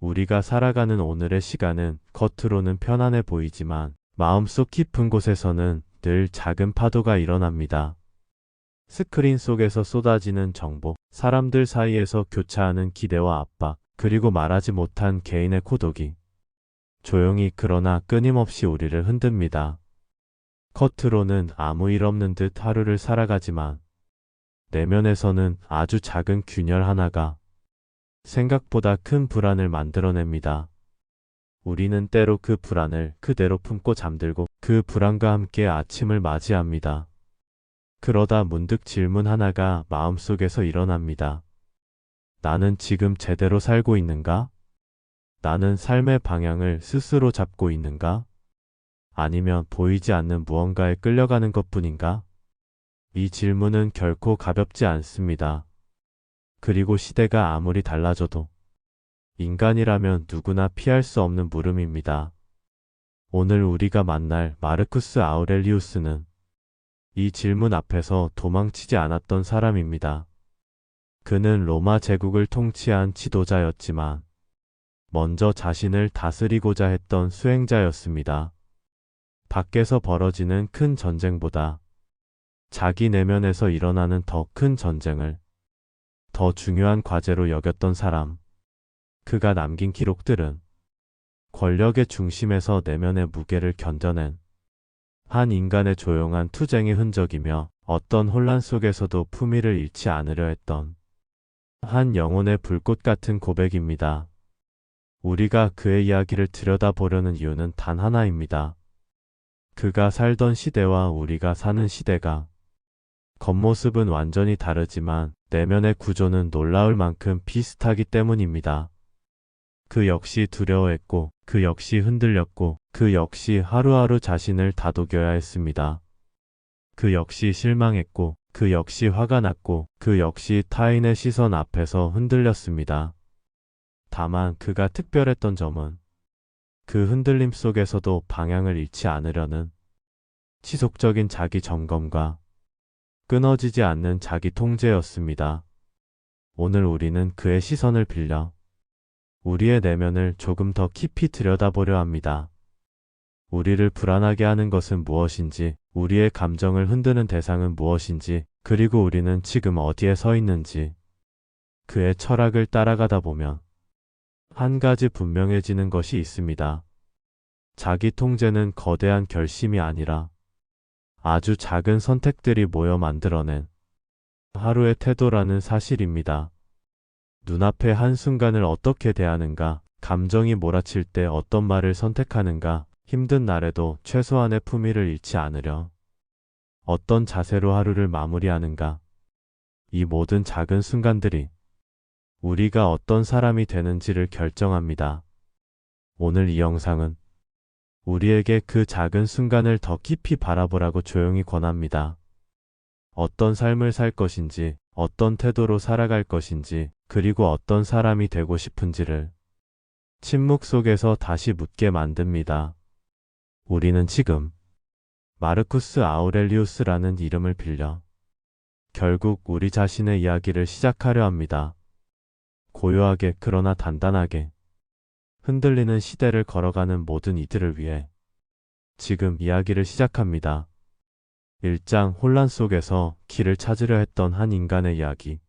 우리가 살아가는 오늘의 시간은 겉으로는 편안해 보이지만 마음속 깊은 곳에서는 늘 작은 파도가 일어납니다. 스크린 속에서 쏟아지는 정보, 사람들 사이에서 교차하는 기대와 압박, 그리고 말하지 못한 개인의 고독이 조용히 그러나 끊임없이 우리를 흔듭니다. 겉으로는 아무 일 없는 듯 하루를 살아가지만 내면에서는 아주 작은 균열 하나가 생각보다 큰 불안을 만들어냅니다. 우리는 때로 그 불안을 그대로 품고 잠들고 그 불안과 함께 아침을 맞이합니다. 그러다 문득 질문 하나가 마음속에서 일어납니다. 나는 지금 제대로 살고 있는가? 나는 삶의 방향을 스스로 잡고 있는가? 아니면 보이지 않는 무언가에 끌려가는 것뿐인가? 이 질문은 결코 가볍지 않습니다. 그리고 시대가 아무리 달라져도 인간이라면 누구나 피할 수 없는 물음입니다. 오늘 우리가 만날 마르쿠스 아우렐리우스는 이 질문 앞에서 도망치지 않았던 사람입니다. 그는 로마 제국을 통치한 지도자였지만 먼저 자신을 다스리고자 했던 수행자였습니다. 밖에서 벌어지는 큰 전쟁보다 자기 내면에서 일어나는 더 큰 전쟁을 더 중요한 과제로 여겼던 사람. 그가 남긴 기록들은 권력의 중심에서 내면의 무게를 견뎌낸 한 인간의 조용한 투쟁의 흔적이며 어떤 혼란 속에서도 품위를 잃지 않으려 했던 한 영혼의 불꽃 같은 고백입니다. 우리가 그의 이야기를 들여다보려는 이유는 단 하나입니다. 그가 살던 시대와 우리가 사는 시대가 겉모습은 완전히 다르지만 내면의 구조는 놀라울 만큼 비슷하기 때문입니다. 그 역시 두려워했고, 그 역시 흔들렸고, 그 역시 하루하루 자신을 다독여야 했습니다. 그 역시 실망했고, 그 역시 화가 났고, 그 역시 타인의 시선 앞에서 흔들렸습니다. 다만 그가 특별했던 점은 그 흔들림 속에서도 방향을 잃지 않으려는 지속적인 자기 점검과 끊어지지 않는 자기 통제였습니다. 오늘 우리는 그의 시선을 빌려 우리의 내면을 조금 더 깊이 들여다보려 합니다. 우리를 불안하게 하는 것은 무엇인지, 우리의 감정을 흔드는 대상은 무엇인지, 그리고 우리는 지금 어디에 서 있는지. 그의 철학을 따라가다 보면 한 가지 분명해지는 것이 있습니다. 자기 통제는 거대한 결심이 아니라 아주 작은 선택들이 모여 만들어낸 하루의 태도라는 사실입니다. 눈앞의 한순간을 어떻게 대하는가, 감정이 몰아칠 때 어떤 말을 선택하는가, 힘든 날에도 최소한의 품위를 잃지 않으려 어떤 자세로 하루를 마무리하는가. 이 모든 작은 순간들이 우리가 어떤 사람이 되는지를 결정합니다. 오늘 이 영상은 우리에게 그 작은 순간을 더 깊이 바라보라고 조용히 권합니다. 어떤 삶을 살 것인지, 어떤 태도로 살아갈 것인지, 그리고 어떤 사람이 되고 싶은지를 침묵 속에서 다시 묻게 만듭니다. 우리는 지금 마르쿠스 아우렐리우스라는 이름을 빌려 결국 우리 자신의 이야기를 시작하려 합니다. 고요하게 그러나 단단하게 흔들리는 시대를 걸어가는 모든 이들을 위해 지금 이야기를 시작합니다. 1장 혼란 속에서 길을 찾으려 했던 한 인간의 이야기.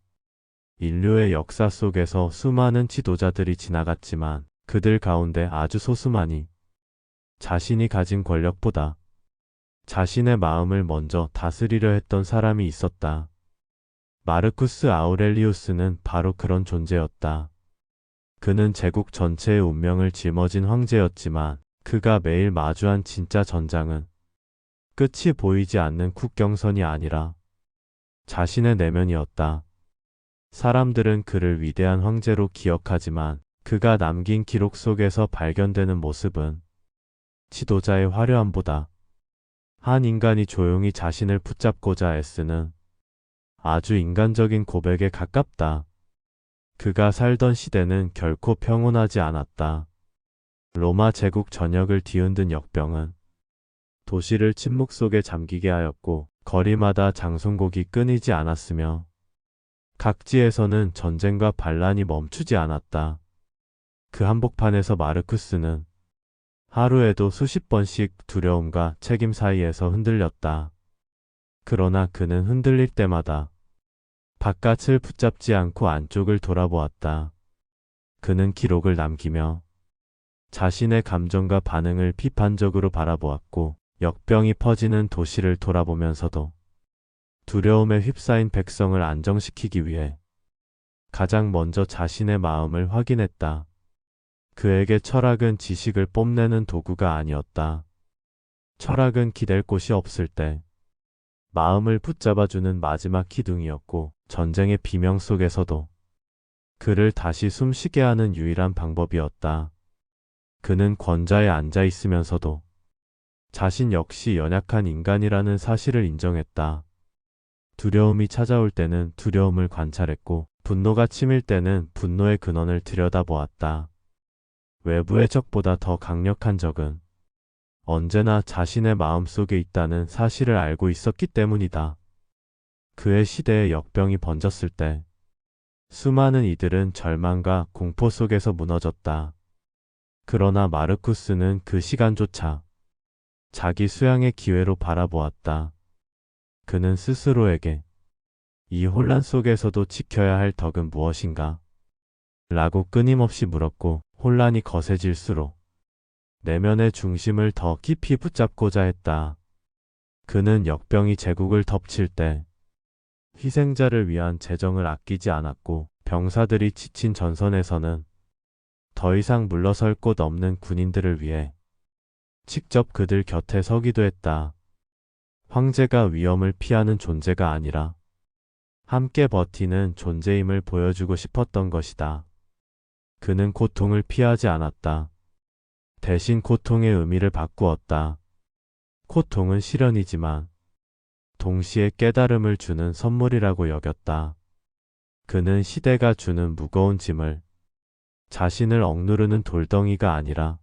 인류의 역사 속에서 수많은 지도자들이 지나갔지만 그들 가운데 아주 소수만이 자신이 가진 권력보다 자신의 마음을 먼저 다스리려 했던 사람이 있었다. 마르쿠스 아우렐리우스는 바로 그런 존재였다. 그는 제국 전체의 운명을 짊어진 황제였지만 그가 매일 마주한 진짜 전장은 끝이 보이지 않는 국경선이 아니라 자신의 내면이었다. 사람들은 그를 위대한 황제로 기억하지만 그가 남긴 기록 속에서 발견되는 모습은 지도자의 화려함보다 한 인간이 조용히 자신을 붙잡고자 애쓰는 아주 인간적인 고백에 가깝다. 그가 살던 시대는 결코 평온하지 않았다. 로마 제국 전역을 뒤흔든 역병은 도시를 침묵 속에 잠기게 하였고 거리마다 장송곡이 끊이지 않았으며 각지에서는 전쟁과 반란이 멈추지 않았다. 그 한복판에서 마르쿠스는 하루에도 수십 번씩 두려움과 책임 사이에서 흔들렸다. 그러나 그는 흔들릴 때마다 바깥을 붙잡지 않고 안쪽을 돌아보았다. 그는 기록을 남기며 자신의 감정과 반응을 비판적으로 바라보았고, 역병이 퍼지는 도시를 돌아보면서도 두려움에 휩싸인 백성을 안정시키기 위해 가장 먼저 자신의 마음을 확인했다. 그에게 철학은 지식을 뽐내는 도구가 아니었다. 철학은 기댈 곳이 없을 때 마음을 붙잡아주는 마지막 기둥이었고, 전쟁의 비명 속에서도 그를 다시 숨쉬게 하는 유일한 방법이었다. 그는 권좌에 앉아 있으면서도 자신 역시 연약한 인간이라는 사실을 인정했다. 두려움이 찾아올 때는 두려움을 관찰했고, 분노가 치밀 때는 분노의 근원을 들여다보았다. 외부의 적보다 더 강력한 적은 언제나 자신의 마음 속에 있다는 사실을 알고 있었기 때문이다. 그의 시대에 역병이 번졌을 때 수많은 이들은 절망과 공포 속에서 무너졌다. 그러나 마르쿠스는 그 시간조차 자기 수양의 기회로 바라보았다. 그는 스스로에게 이 혼란 속에서도 지켜야 할 덕은 무엇인가? 라고 끊임없이 물었고, 혼란이 거세질수록 내면의 중심을 더 깊이 붙잡고자 했다. 그는 역병이 제국을 덮칠 때 희생자를 위한 재정을 아끼지 않았고, 병사들이 지친 전선에서는 더 이상 물러설 곳 없는 군인들을 위해 직접 그들 곁에 서기도 했다. 황제가 위험을 피하는 존재가 아니라 함께 버티는 존재임을 보여주고 싶었던 것이다. 그는 고통을 피하지 않았다. 대신 고통의 의미를 바꾸었다. 고통은 시련이지만 동시에 깨달음을 주는 선물이라고 여겼다. 그는 시대가 주는 무거운 짐을 자신을 억누르는 돌덩이가 아니라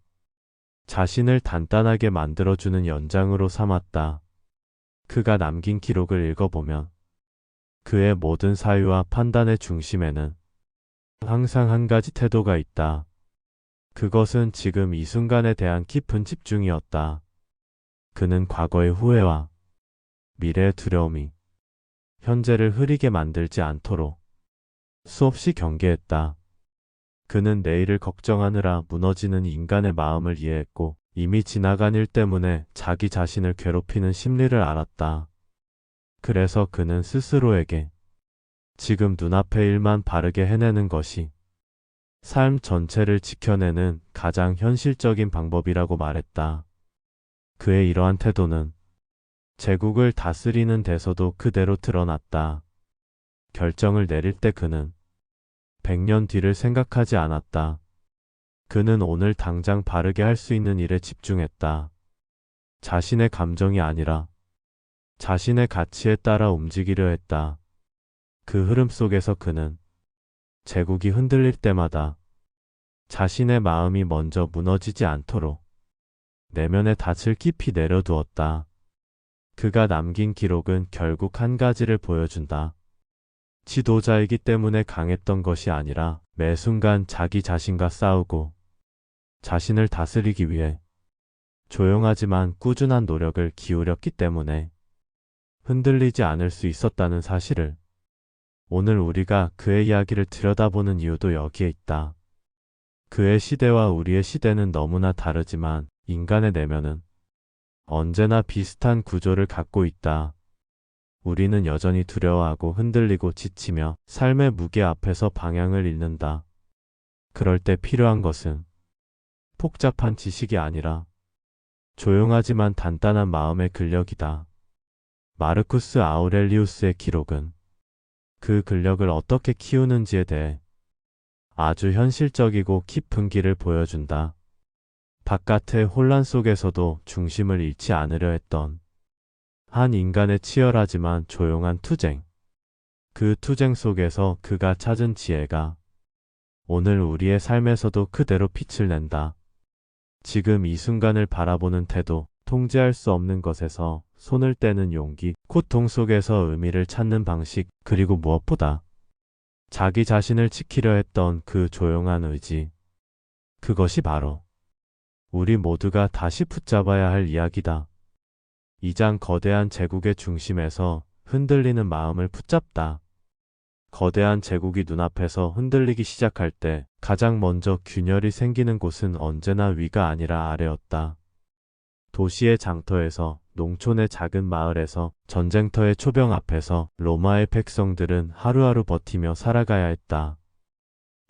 자신을 단단하게 만들어주는 연장으로 삼았다. 그가 남긴 기록을 읽어보면 그의 모든 사유와 판단의 중심에는 항상 한 가지 태도가 있다. 그것은 지금 이 순간에 대한 깊은 집중이었다. 그는 과거의 후회와 미래의 두려움이 현재를 흐리게 만들지 않도록 수없이 경계했다. 그는 내일을 걱정하느라 무너지는 인간의 마음을 이해했고, 이미 지나간 일 때문에 자기 자신을 괴롭히는 심리를 알았다. 그래서 그는 스스로에게 지금 눈앞의 일만 바르게 해내는 것이 삶 전체를 지켜내는 가장 현실적인 방법이라고 말했다. 그의 이러한 태도는 제국을 다스리는 데서도 그대로 드러났다. 결정을 내릴 때 그는 100년 뒤를 생각하지 않았다. 그는 오늘 당장 바르게 할 수 있는 일에 집중했다. 자신의 감정이 아니라 자신의 가치에 따라 움직이려 했다. 그 흐름 속에서 그는 제국이 흔들릴 때마다 자신의 마음이 먼저 무너지지 않도록 내면의 닻을 깊이 내려두었다. 그가 남긴 기록은 결국 한 가지를 보여준다. 지도자이기 때문에 강했던 것이 아니라 매 순간 자기 자신과 싸우고 자신을 다스리기 위해 조용하지만 꾸준한 노력을 기울였기 때문에 흔들리지 않을 수 있었다는 사실을 오늘 우리가 그의 이야기를 들여다보는 이유도 여기에 있다. 그의 시대와 우리의 시대는 너무나 다르지만 인간의 내면은 언제나 비슷한 구조를 갖고 있다. 우리는 여전히 두려워하고 흔들리고 지치며 삶의 무게 앞에서 방향을 잃는다. 그럴 때 필요한 것은 복잡한 지식이 아니라 조용하지만 단단한 마음의 근력이다. 마르쿠스 아우렐리우스의 기록은 그 근력을 어떻게 키우는지에 대해 아주 현실적이고 깊은 길을 보여준다. 바깥의 혼란 속에서도 중심을 잃지 않으려 했던 한 인간의 치열하지만 조용한 투쟁. 그 투쟁 속에서 그가 찾은 지혜가 오늘 우리의 삶에서도 그대로 빛을 낸다. 지금 이 순간을 바라보는 태도, 통제할 수 없는 것에서 손을 떼는 용기, 고통 속에서 의미를 찾는 방식, 그리고 무엇보다 자기 자신을 지키려 했던 그 조용한 의지. 그것이 바로 우리 모두가 다시 붙잡아야 할 이야기다. 이 장 거대한 제국의 중심에서 흔들리는 마음을 붙잡다. 거대한 제국이 눈앞에서 흔들리기 시작할 때 가장 먼저 균열이 생기는 곳은 언제나 위가 아니라 아래였다. 도시의 장터에서, 농촌의 작은 마을에서, 전쟁터의 초병 앞에서 로마의 백성들은 하루하루 버티며 살아가야 했다.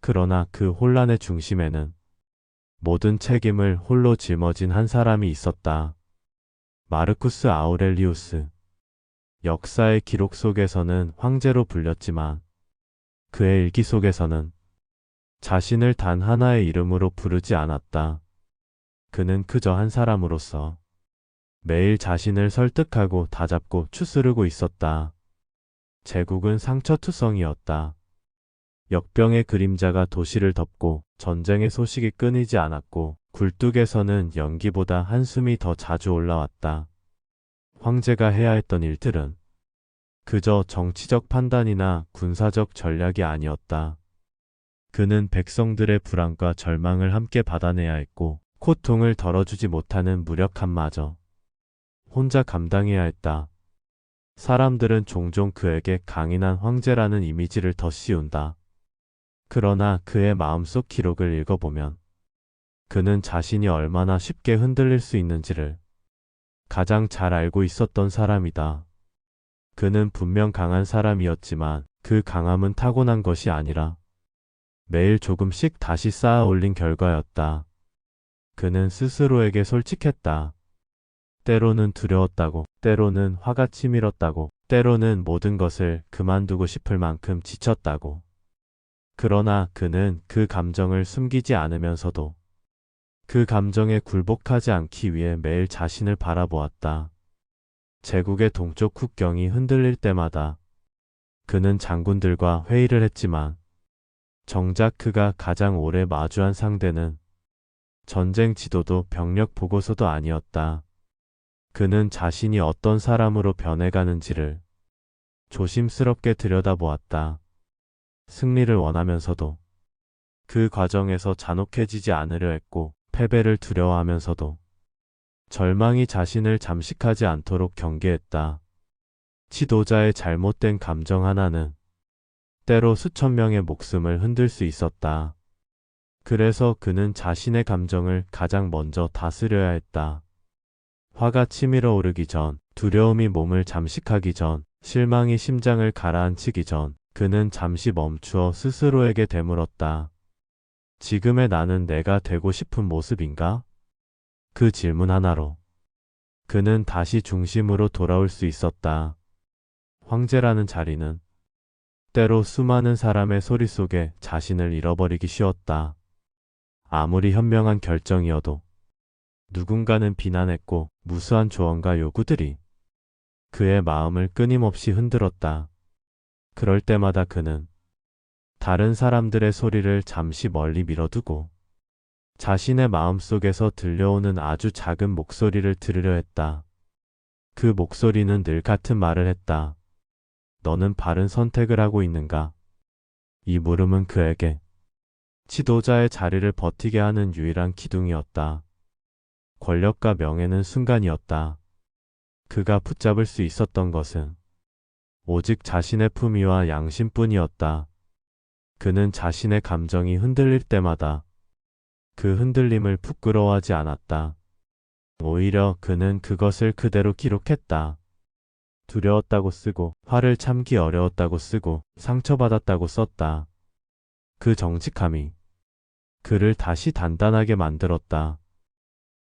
그러나 그 혼란의 중심에는 모든 책임을 홀로 짊어진 한 사람이 있었다. 마르쿠스 아우렐리우스. 역사의 기록 속에서는 황제로 불렸지만 그의 일기 속에서는 자신을 단 하나의 이름으로 부르지 않았다. 그는 그저 한 사람으로서 매일 자신을 설득하고 다잡고 추스르고 있었다. 제국은 상처투성이었다. 역병의 그림자가 도시를 덮고 전쟁의 소식이 끊이지 않았고 굴뚝에서는 연기보다 한숨이 더 자주 올라왔다. 황제가 해야 했던 일들은 그저 정치적 판단이나 군사적 전략이 아니었다. 그는 백성들의 불안과 절망을 함께 받아내야 했고 고통을 덜어주지 못하는 무력함마저 혼자 감당해야 했다. 사람들은 종종 그에게 강인한 황제라는 이미지를 더 씌운다. 그러나 그의 마음속 기록을 읽어보면 그는 자신이 얼마나 쉽게 흔들릴 수 있는지를 가장 잘 알고 있었던 사람이다. 그는 분명 강한 사람이었지만 그 강함은 타고난 것이 아니라 매일 조금씩 다시 쌓아 올린 결과였다. 그는 스스로에게 솔직했다. 때로는 두려웠다고, 때로는 화가 치밀었다고, 때로는 모든 것을 그만두고 싶을 만큼 지쳤다고. 그러나 그는 그 감정을 숨기지 않으면서도 그 감정에 굴복하지 않기 위해 매일 자신을 바라보았다. 제국의 동쪽 국경이 흔들릴 때마다 그는 장군들과 회의를 했지만 정작 그가 가장 오래 마주한 상대는 전쟁 지도도 병력 보고서도 아니었다. 그는 자신이 어떤 사람으로 변해가는지를 조심스럽게 들여다보았다. 승리를 원하면서도 그 과정에서 잔혹해지지 않으려 했고 패배를 두려워하면서도 절망이 자신을 잠식하지 않도록 경계했다. 지도자의 잘못된 감정 하나는 때로 수천 명의 목숨을 흔들 수 있었다. 그래서 그는 자신의 감정을 가장 먼저 다스려야 했다. 화가 치밀어 오르기 전, 두려움이 몸을 잠식하기 전, 실망이 심장을 가라앉히기 전, 그는 잠시 멈추어 스스로에게 되물었다. 지금의 나는 내가 되고 싶은 모습인가? 그 질문 하나로 그는 다시 중심으로 돌아올 수 있었다. 황제라는 자리는 때로 수많은 사람의 소리 속에 자신을 잃어버리기 쉬웠다. 아무리 현명한 결정이어도 누군가는 비난했고 무수한 조언과 요구들이 그의 마음을 끊임없이 흔들었다. 그럴 때마다 그는 다른 사람들의 소리를 잠시 멀리 밀어두고 자신의 마음속에서 들려오는 아주 작은 목소리를 들으려 했다. 그 목소리는 늘 같은 말을 했다. 너는 바른 선택을 하고 있는가? 이 물음은 그에게 지도자의 자리를 버티게 하는 유일한 기둥이었다. 권력과 명예는 순간이었다. 그가 붙잡을 수 있었던 것은 오직 자신의 품위와 양심뿐이었다. 그는 자신의 감정이 흔들릴 때마다 그 흔들림을 부끄러워하지 않았다. 오히려 그는 그것을 그대로 기록했다. 두려웠다고 쓰고, 화를 참기 어려웠다고 쓰고, 상처받았다고 썼다. 그 정직함이 그를 다시 단단하게 만들었다.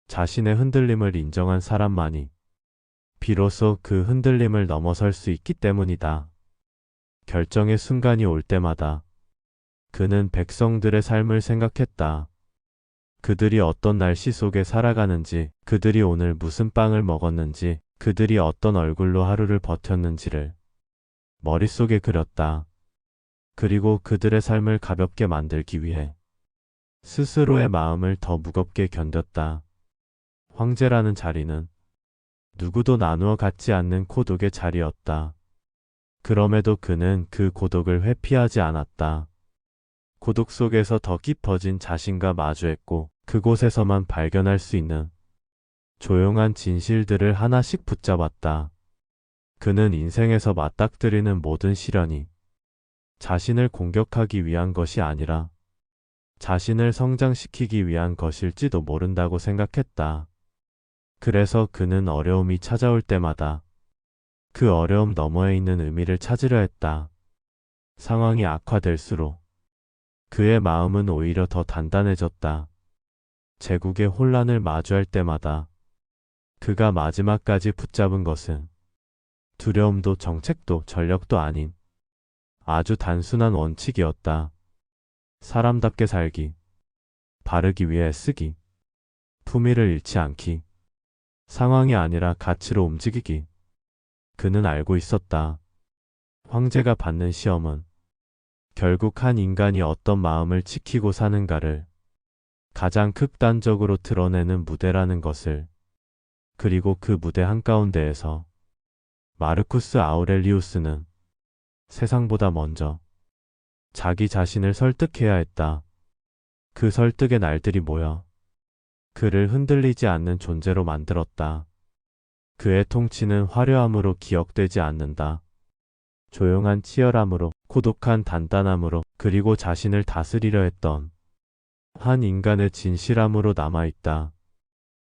자신의 흔들림을 인정한 사람만이 비로소 그 흔들림을 넘어설 수 있기 때문이다. 결정의 순간이 올 때마다 그는 백성들의 삶을 생각했다. 그들이 어떤 날씨 속에 살아가는지, 그들이 오늘 무슨 빵을 먹었는지, 그들이 어떤 얼굴로 하루를 버텼는지를 머릿속에 그렸다. 그리고 그들의 삶을 가볍게 만들기 위해 스스로의 마음을 더 무겁게 견뎠다. 황제라는 자리는 누구도 나누어 갖지 않는 고독의 자리였다. 그럼에도 그는 그 고독을 회피하지 않았다. 고독 속에서 더 깊어진 자신과 마주했고 그곳에서만 발견할 수 있는 조용한 진실들을 하나씩 붙잡았다. 그는 인생에서 맞닥뜨리는 모든 시련이 자신을 공격하기 위한 것이 아니라 자신을 성장시키기 위한 것일지도 모른다고 생각했다. 그래서 그는 어려움이 찾아올 때마다 그 어려움 너머에 있는 의미를 찾으려 했다. 상황이 악화될수록 그의 마음은 오히려 더 단단해졌다. 제국의 혼란을 마주할 때마다 그가 마지막까지 붙잡은 것은 두려움도 정책도 전력도 아닌 아주 단순한 원칙이었다. 사람답게 살기, 바르기 위해 쓰기, 품위를 잃지 않기, 상황이 아니라 가치로 움직이기. 그는 알고 있었다. 황제가 받는 시험은 결국 한 인간이 어떤 마음을 지키고 사는가를 가장 극단적으로 드러내는 무대라는 것을. 그리고 그 무대 한가운데에서 마르쿠스 아우렐리우스는 세상보다 먼저 자기 자신을 설득해야 했다. 그 설득의 날들이 모여 그를 흔들리지 않는 존재로 만들었다. 그의 통치는 화려함으로 기억되지 않는다. 조용한 치열함으로, 고독한 단단함으로, 그리고 자신을 다스리려 했던 한 인간의 진실함으로 남아있다.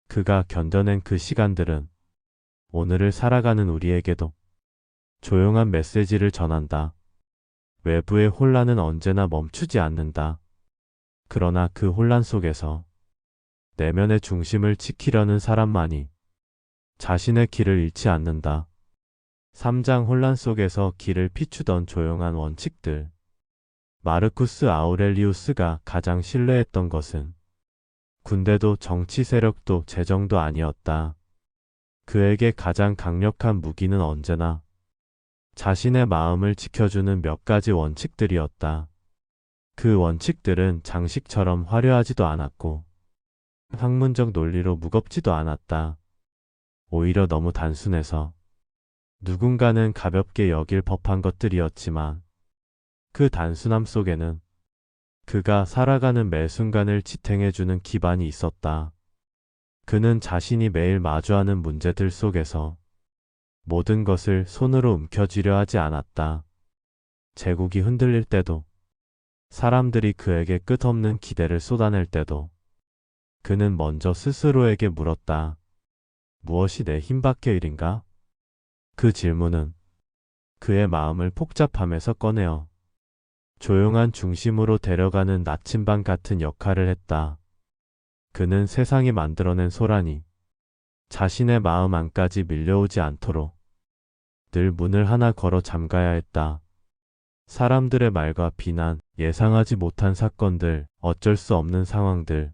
그가 견뎌낸 그 시간들은 오늘을 살아가는 우리에게도 조용한 메시지를 전한다. 외부의 혼란은 언제나 멈추지 않는다. 그러나 그 혼란 속에서 내면의 중심을 지키려는 사람만이 자신의 길을 잃지 않는다. 3장 혼란 속에서 길을 비추던 조용한 원칙들. 마르쿠스 아우렐리우스가 가장 신뢰했던 것은 군대도 정치 세력도 재정도 아니었다. 그에게 가장 강력한 무기는 언제나 자신의 마음을 지켜주는 몇 가지 원칙들이었다. 그 원칙들은 장식처럼 화려하지도 않았고 학문적 논리로 무겁지도 않았다. 오히려 너무 단순해서 누군가는 가볍게 여길 법한 것들이었지만 그 단순함 속에는 그가 살아가는 매 순간을 지탱해주는 기반이 있었다. 그는 자신이 매일 마주하는 문제들 속에서 모든 것을 손으로 움켜쥐려 하지 않았다. 제국이 흔들릴 때도, 사람들이 그에게 끝없는 기대를 쏟아낼 때도 그는 먼저 스스로에게 물었다. 무엇이 내 힘밖의 일인가? 그 질문은 그의 마음을 복잡함에서 꺼내어 조용한 중심으로 데려가는 나침반 같은 역할을 했다. 그는 세상이 만들어낸 소란이 자신의 마음 안까지 밀려오지 않도록 늘 문을 하나 걸어 잠가야 했다. 사람들의 말과 비난, 예상하지 못한 사건들, 어쩔 수 없는 상황들.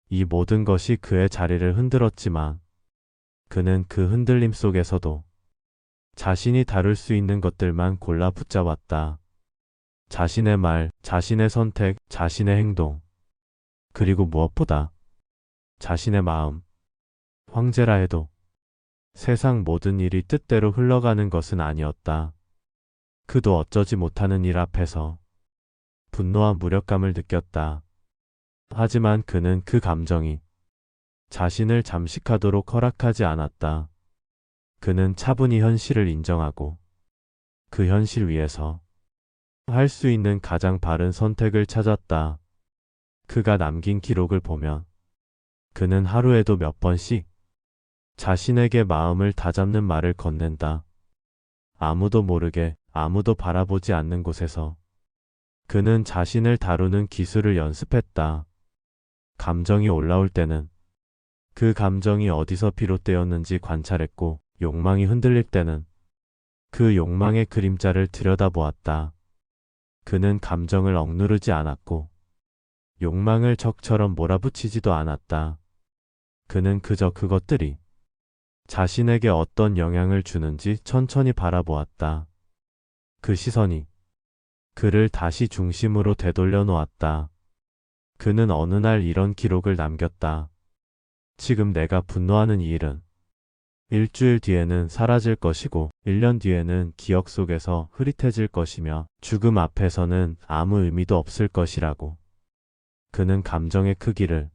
이 모든 것이 그의 자리를 흔들었지만 그는 그 흔들림 속에서도 자신이 다룰 수 있는 것들만 골라 붙잡았다. 자신의 말, 자신의 선택, 자신의 행동. 그리고 무엇보다 자신의 마음. 황제라 해도 세상 모든 일이 뜻대로 흘러가는 것은 아니었다. 그도 어쩌지 못하는 일 앞에서 분노와 무력감을 느꼈다. 하지만 그는 그 감정이 자신을 잠식하도록 허락하지 않았다. 그는 차분히 현실을 인정하고 그 현실 위에서 할 수 있는 가장 바른 선택을 찾았다. 그가 남긴 기록을 보면 그는 하루에도 몇 번씩 자신에게 마음을 다잡는 말을 건넨다. 아무도 모르게, 아무도 바라보지 않는 곳에서 그는 자신을 다루는 기술을 연습했다. 감정이 올라올 때는 그 감정이 어디서 비롯되었는지 관찰했고, 욕망이 흔들릴 때는 그 욕망의 그림자를 들여다보았다. 그는 감정을 억누르지 않았고 욕망을 적처럼 몰아붙이지도 않았다. 그는 그저 그것들이 자신에게 어떤 영향을 주는지 천천히 바라보았다. 그 시선이 그를 다시 중심으로 되돌려 놓았다. 그는 어느 날 이런 기록을 남겼다. 지금 내가 분노하는 이 일은 일주일 뒤에는 사라질 것이고 1년 뒤에는 기억 속에서 흐릿해질 것이며 죽음 앞에서는 아무 의미도 없을 것이라고. 그는 감정의 크기를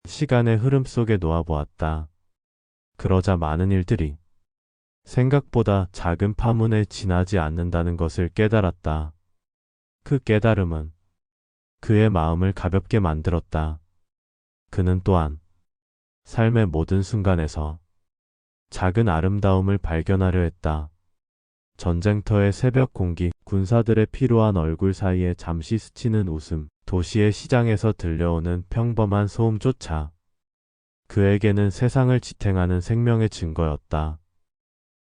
시간의 흐름 속에 놓아보았다. 그러자 많은 일들이 생각보다 작은 파문에 지나지 않는다는 것을 깨달았다. 그 깨달음은 그의 마음을 가볍게 만들었다. 그는 또한 삶의 모든 순간에서 작은 아름다움을 발견하려 했다. 전쟁터의 새벽 공기, 군사들의 피로한 얼굴 사이에 잠시 스치는 웃음, 도시의 시장에서 들려오는 평범한 소음조차 그에게는 세상을 지탱하는 생명의 증거였다.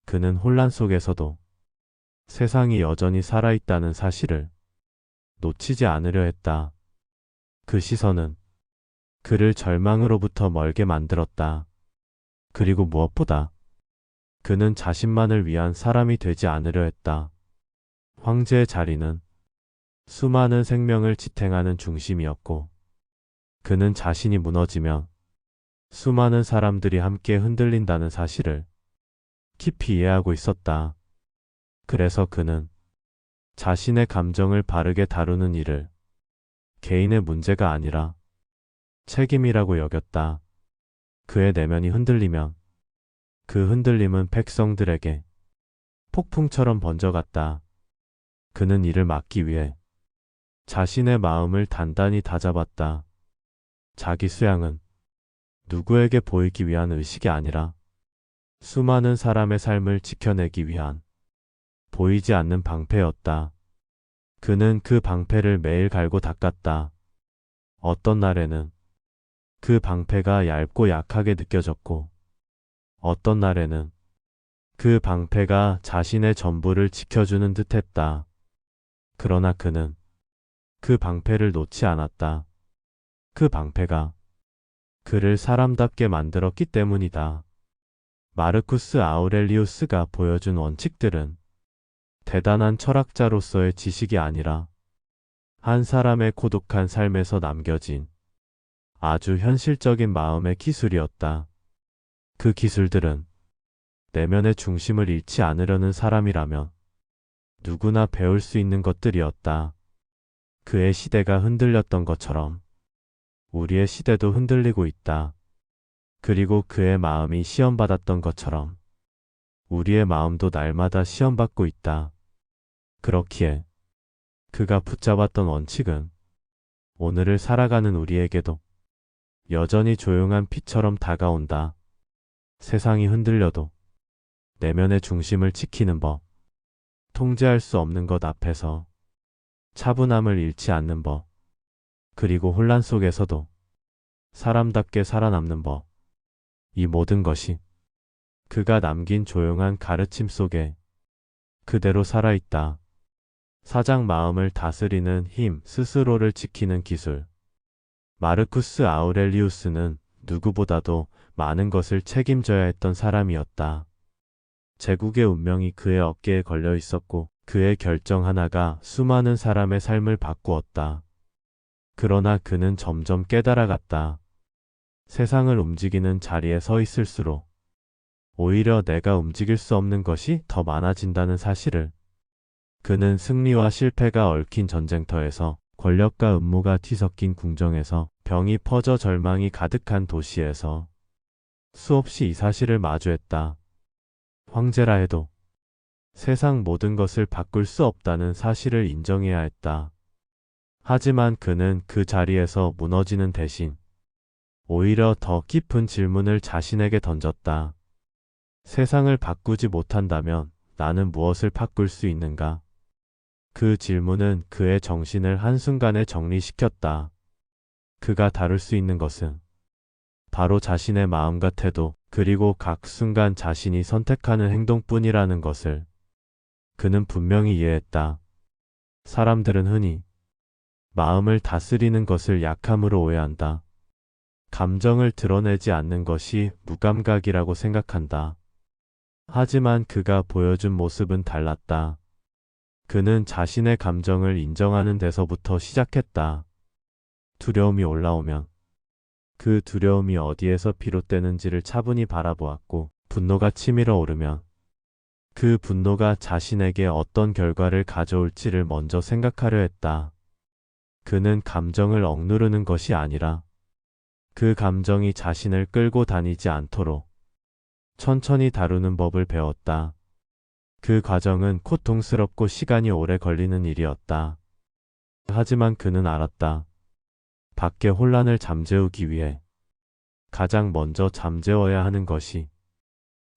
그는 혼란 속에서도 세상이 여전히 살아있다는 사실을 놓치지 않으려 했다. 그 시선은 그를 절망으로부터 멀게 만들었다. 그리고 무엇보다 그는 자신만을 위한 사람이 되지 않으려 했다. 황제의 자리는 수많은 생명을 지탱하는 중심이었고, 그는 자신이 무너지면 수많은 사람들이 함께 흔들린다는 사실을 깊이 이해하고 있었다. 그래서 그는 자신의 감정을 바르게 다루는 일을 개인의 문제가 아니라 책임이라고 여겼다. 그의 내면이 흔들리면 그 흔들림은 백성들에게 폭풍처럼 번져갔다. 그는 이를 막기 위해 자신의 마음을 단단히 다잡았다. 자기 수양은 누구에게 보이기 위한 의식이 아니라 수많은 사람의 삶을 지켜내기 위한 보이지 않는 방패였다. 그는 그 방패를 매일 갈고 닦았다. 어떤 날에는 그 방패가 얇고 약하게 느껴졌고, 어떤 날에는 그 방패가 자신의 전부를 지켜주는 듯 했다. 그러나 그는 그 방패를 놓지 않았다. 그 방패가 그를 사람답게 만들었기 때문이다. 마르쿠스 아우렐리우스가 보여준 원칙들은 대단한 철학자로서의 지식이 아니라 한 사람의 고독한 삶에서 남겨진 아주 현실적인 마음의 기술이었다. 그 기술들은 내면의 중심을 잃지 않으려는 사람이라면 누구나 배울 수 있는 것들이었다. 그의 시대가 흔들렸던 것처럼 우리의 시대도 흔들리고 있다. 그리고 그의 마음이 시험받았던 것처럼 우리의 마음도 날마다 시험받고 있다. 그렇기에 그가 붙잡았던 원칙은 오늘을 살아가는 우리에게도 여전히 조용한 피처럼 다가온다. 세상이 흔들려도 내면의 중심을 지키는 법, 통제할 수 없는 것 앞에서 차분함을 잃지 않는 법, 그리고 혼란 속에서도 사람답게 살아남는 법, 이 모든 것이 그가 남긴 조용한 가르침 속에 그대로 살아있다. 사장 마음을 다스리는 힘, 스스로를 지키는 기술. 마르쿠스 아우렐리우스는 누구보다도 많은 것을 책임져야 했던 사람이었다. 제국의 운명이 그의 어깨에 걸려 있었고 그의 결정 하나가 수많은 사람의 삶을 바꾸었다. 그러나 그는 점점 깨달아갔다. 세상을 움직이는 자리에 서 있을수록 오히려 내가 움직일 수 없는 것이 더 많아진다는 사실을. 그는 승리와 실패가 얽힌 전쟁터에서, 권력과 음모가 뒤섞인 궁정에서, 병이 퍼져 절망이 가득한 도시에서 수없이 이 사실을 마주했다. 황제라 해도 세상 모든 것을 바꿀 수 없다는 사실을 인정해야 했다. 하지만 그는 그 자리에서 무너지는 대신 오히려 더 깊은 질문을 자신에게 던졌다. 세상을 바꾸지 못한다면 나는 무엇을 바꿀 수 있는가? 그 질문은 그의 정신을 한순간에 정리시켰다. 그가 다룰 수 있는 것은 바로 자신의 마음과 태도, 그리고 각 순간 자신이 선택하는 행동뿐이라는 것을 그는 분명히 이해했다. 사람들은 흔히 마음을 다스리는 것을 약함으로 오해한다. 감정을 드러내지 않는 것이 무감각이라고 생각한다. 하지만 그가 보여준 모습은 달랐다. 그는 자신의 감정을 인정하는 데서부터 시작했다. 두려움이 올라오면 그 두려움이 어디에서 비롯되는지를 차분히 바라보았고, 분노가 치밀어 오르면 그 분노가 자신에게 어떤 결과를 가져올지를 먼저 생각하려 했다. 그는 감정을 억누르는 것이 아니라 그 감정이 자신을 끌고 다니지 않도록 천천히 다루는 법을 배웠다. 그 과정은 고통스럽고 시간이 오래 걸리는 일이었다. 하지만 그는 알았다. 밖의 혼란을 잠재우기 위해 가장 먼저 잠재워야 하는 것이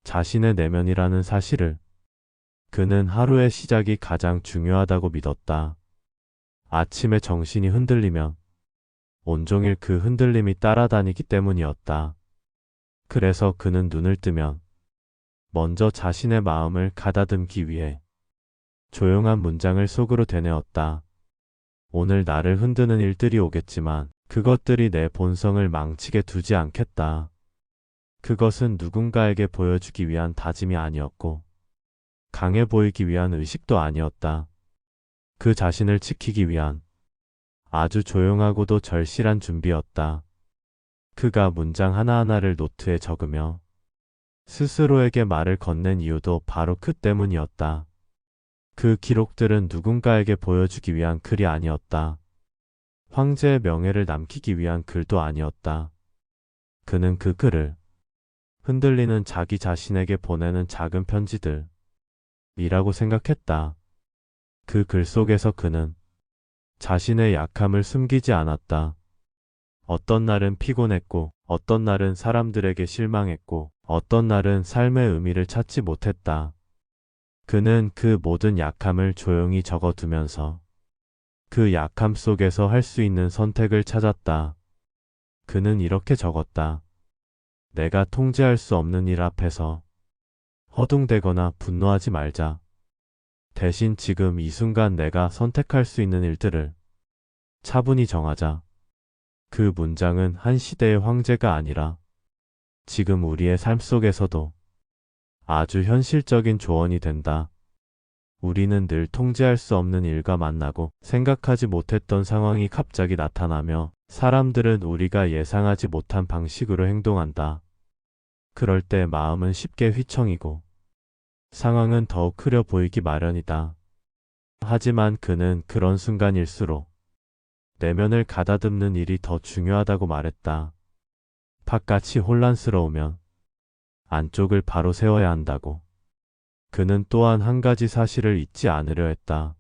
자신의 내면이라는 사실을. 그는 하루의 시작이 가장 중요하다고 믿었다. 아침에 정신이 흔들리면 온종일 그 흔들림이 따라다니기 때문이었다. 그래서 그는 눈을 뜨면 먼저 자신의 마음을 가다듬기 위해 조용한 문장을 속으로 되뇌었다. 오늘 나를 흔드는 일들이 오겠지만 그것들이 내 본성을 망치게 두지 않겠다. 그것은 누군가에게 보여주기 위한 다짐이 아니었고 강해 보이기 위한 의식도 아니었다. 그 자신을 지키기 위한 아주 조용하고도 절실한 준비였다. 그가 문장 하나하나를 노트에 적으며 스스로에게 말을 건넨 이유도 바로 그 때문이었다. 그 기록들은 누군가에게 보여주기 위한 글이 아니었다. 황제의 명예를 남기기 위한 글도 아니었다. 그는 그 글을 흔들리는 자기 자신에게 보내는 작은 편지들 이라고 생각했다. 그 글 속에서 그는 자신의 약함을 숨기지 않았다. 어떤 날은 피곤했고, 어떤 날은 사람들에게 실망했고, 어떤 날은 삶의 의미를 찾지 못했다. 그는 그 모든 약함을 조용히 적어두면서 그 약함 속에서 할 수 있는 선택을 찾았다. 그는 이렇게 적었다. 내가 통제할 수 없는 일 앞에서 허둥대거나 분노하지 말자. 대신 지금 이 순간 내가 선택할 수 있는 일들을 차분히 정하자. 그 문장은 한 시대의 황제가 아니라 지금 우리의 삶 속에서도 아주 현실적인 조언이 된다. 우리는 늘 통제할 수 없는 일과 만나고 생각하지 못했던 상황이 갑자기 나타나며 사람들은 우리가 예상하지 못한 방식으로 행동한다. 그럴 때 마음은 쉽게 휘청이고 상황은 더욱 크려 보이기 마련이다. 하지만 그는 그런 순간일수록 내면을 가다듬는 일이 더 중요하다고 말했다. 바깥이 혼란스러우면 안쪽을 바로 세워야 한다고. 그는 또한 한 가지 사실을 잊지 않으려 했다.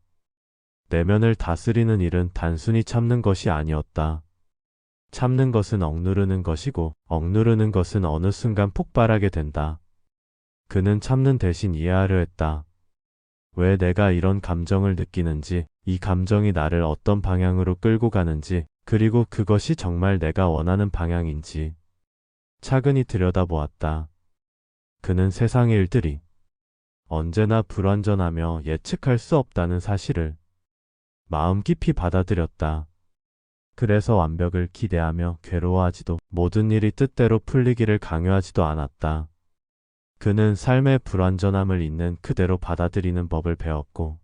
내면을 다스리는 일은 단순히 참는 것이 아니었다. 참는 것은 억누르는 것이고 억누르는 것은 어느 순간 폭발하게 된다. 그는 참는 대신 이해하려 했다. 왜 내가 이런 감정을 느끼는지, 이 감정이 나를 어떤 방향으로 끌고 가는지, 그리고 그것이 정말 내가 원하는 방향인지 차근히 들여다보았다. 그는 세상의 일들이 언제나 불완전하며 예측할 수 없다는 사실을 마음 깊이 받아들였다. 그래서 완벽을 기대하며 괴로워하지도 모든 일이 뜻대로 풀리기를 강요하지도 않았다. 그는 삶의 불완전함을 있는 그대로 받아들이는 법을 배웠고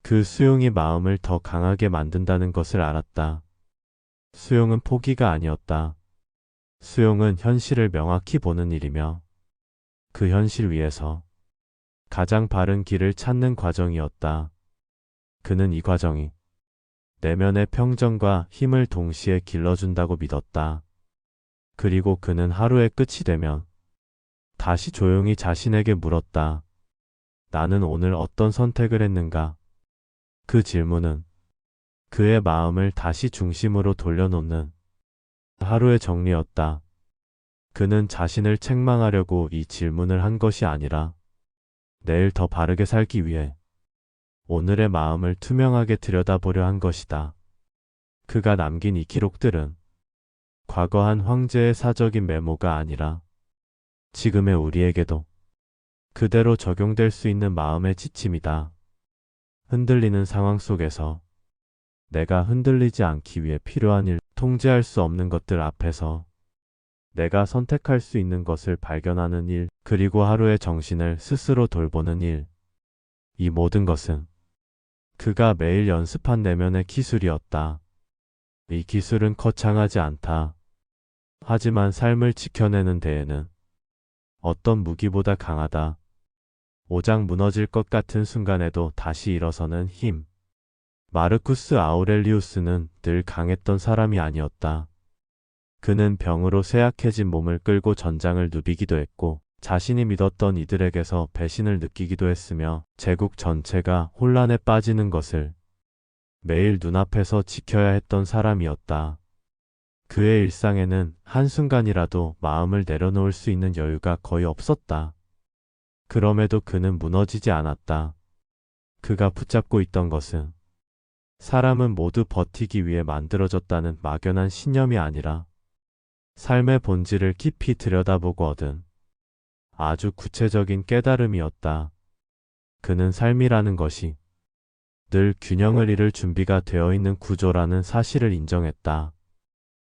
그 수용이 마음을 더 강하게 만든다는 것을 알았다. 수용은 포기가 아니었다. 수용은 현실을 명확히 보는 일이며 그 현실 위에서 가장 바른 길을 찾는 과정이었다. 그는 이 과정이 내면의 평정과 힘을 동시에 길러준다고 믿었다. 그리고 그는 하루의 끝이 되면 다시 조용히 자신에게 물었다. 나는 오늘 어떤 선택을 했는가? 그 질문은 그의 마음을 다시 중심으로 돌려놓는 하루의 정리였다. 그는 자신을 책망하려고 이 질문을 한 것이 아니라 내일 더 바르게 살기 위해 오늘의 마음을 투명하게 들여다보려 한 것이다. 그가 남긴 이 기록들은 과거 한 황제의 사적인 메모가 아니라 지금의 우리에게도 그대로 적용될 수 있는 마음의 지침이다. 흔들리는 상황 속에서 내가 흔들리지 않기 위해 필요한 일, 통제할 수 없는 것들 앞에서 내가 선택할 수 있는 것을 발견하는 일, 그리고 하루의 정신을 스스로 돌보는 일. 이 모든 것은 그가 매일 연습한 내면의 기술이었다. 이 기술은 거창하지 않다. 하지만 삶을 지켜내는 데에는 어떤 무기보다 강하다. 오장 무너질 것 같은 순간에도 다시 일어서는 힘. 마르쿠스 아우렐리우스는 늘 강했던 사람이 아니었다. 그는 병으로 쇠약해진 몸을 끌고 전장을 누비기도 했고 자신이 믿었던 이들에게서 배신을 느끼기도 했으며 제국 전체가 혼란에 빠지는 것을 매일 눈앞에서 지켜야 했던 사람이었다. 그의 일상에는 한순간이라도 마음을 내려놓을 수 있는 여유가 거의 없었다. 그럼에도 그는 무너지지 않았다. 그가 붙잡고 있던 것은 사람은 모두 버티기 위해 만들어졌다는 막연한 신념이 아니라 삶의 본질을 깊이 들여다보고 얻은 아주 구체적인 깨달음이었다. 그는 삶이라는 것이 늘 균형을 이룰 준비가 되어 있는 구조라는 사실을 인정했다.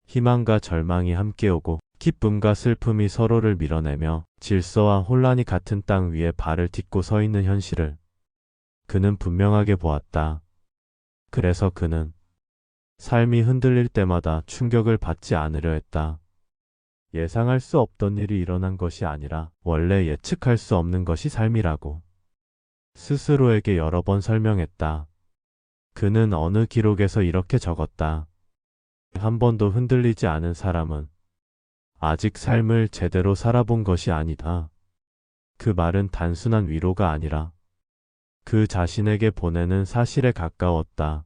희망과 절망이 함께 오고 기쁨과 슬픔이 서로를 밀어내며 질서와 혼란이 같은 땅 위에 발을 딛고 서 있는 현실을 그는 분명하게 보았다. 그래서 그는 삶이 흔들릴 때마다 충격을 받지 않으려 했다. 예상할 수 없던 일이 일어난 것이 아니라 원래 예측할 수 없는 것이 삶이라고 스스로에게 여러 번 설명했다. 그는 어느 기록에서 이렇게 적었다. 한 번도 흔들리지 않은 사람은 아직 삶을 제대로 살아본 것이 아니다. 그 말은 단순한 위로가 아니라 그 자신에게 보내는 사실에 가까웠다.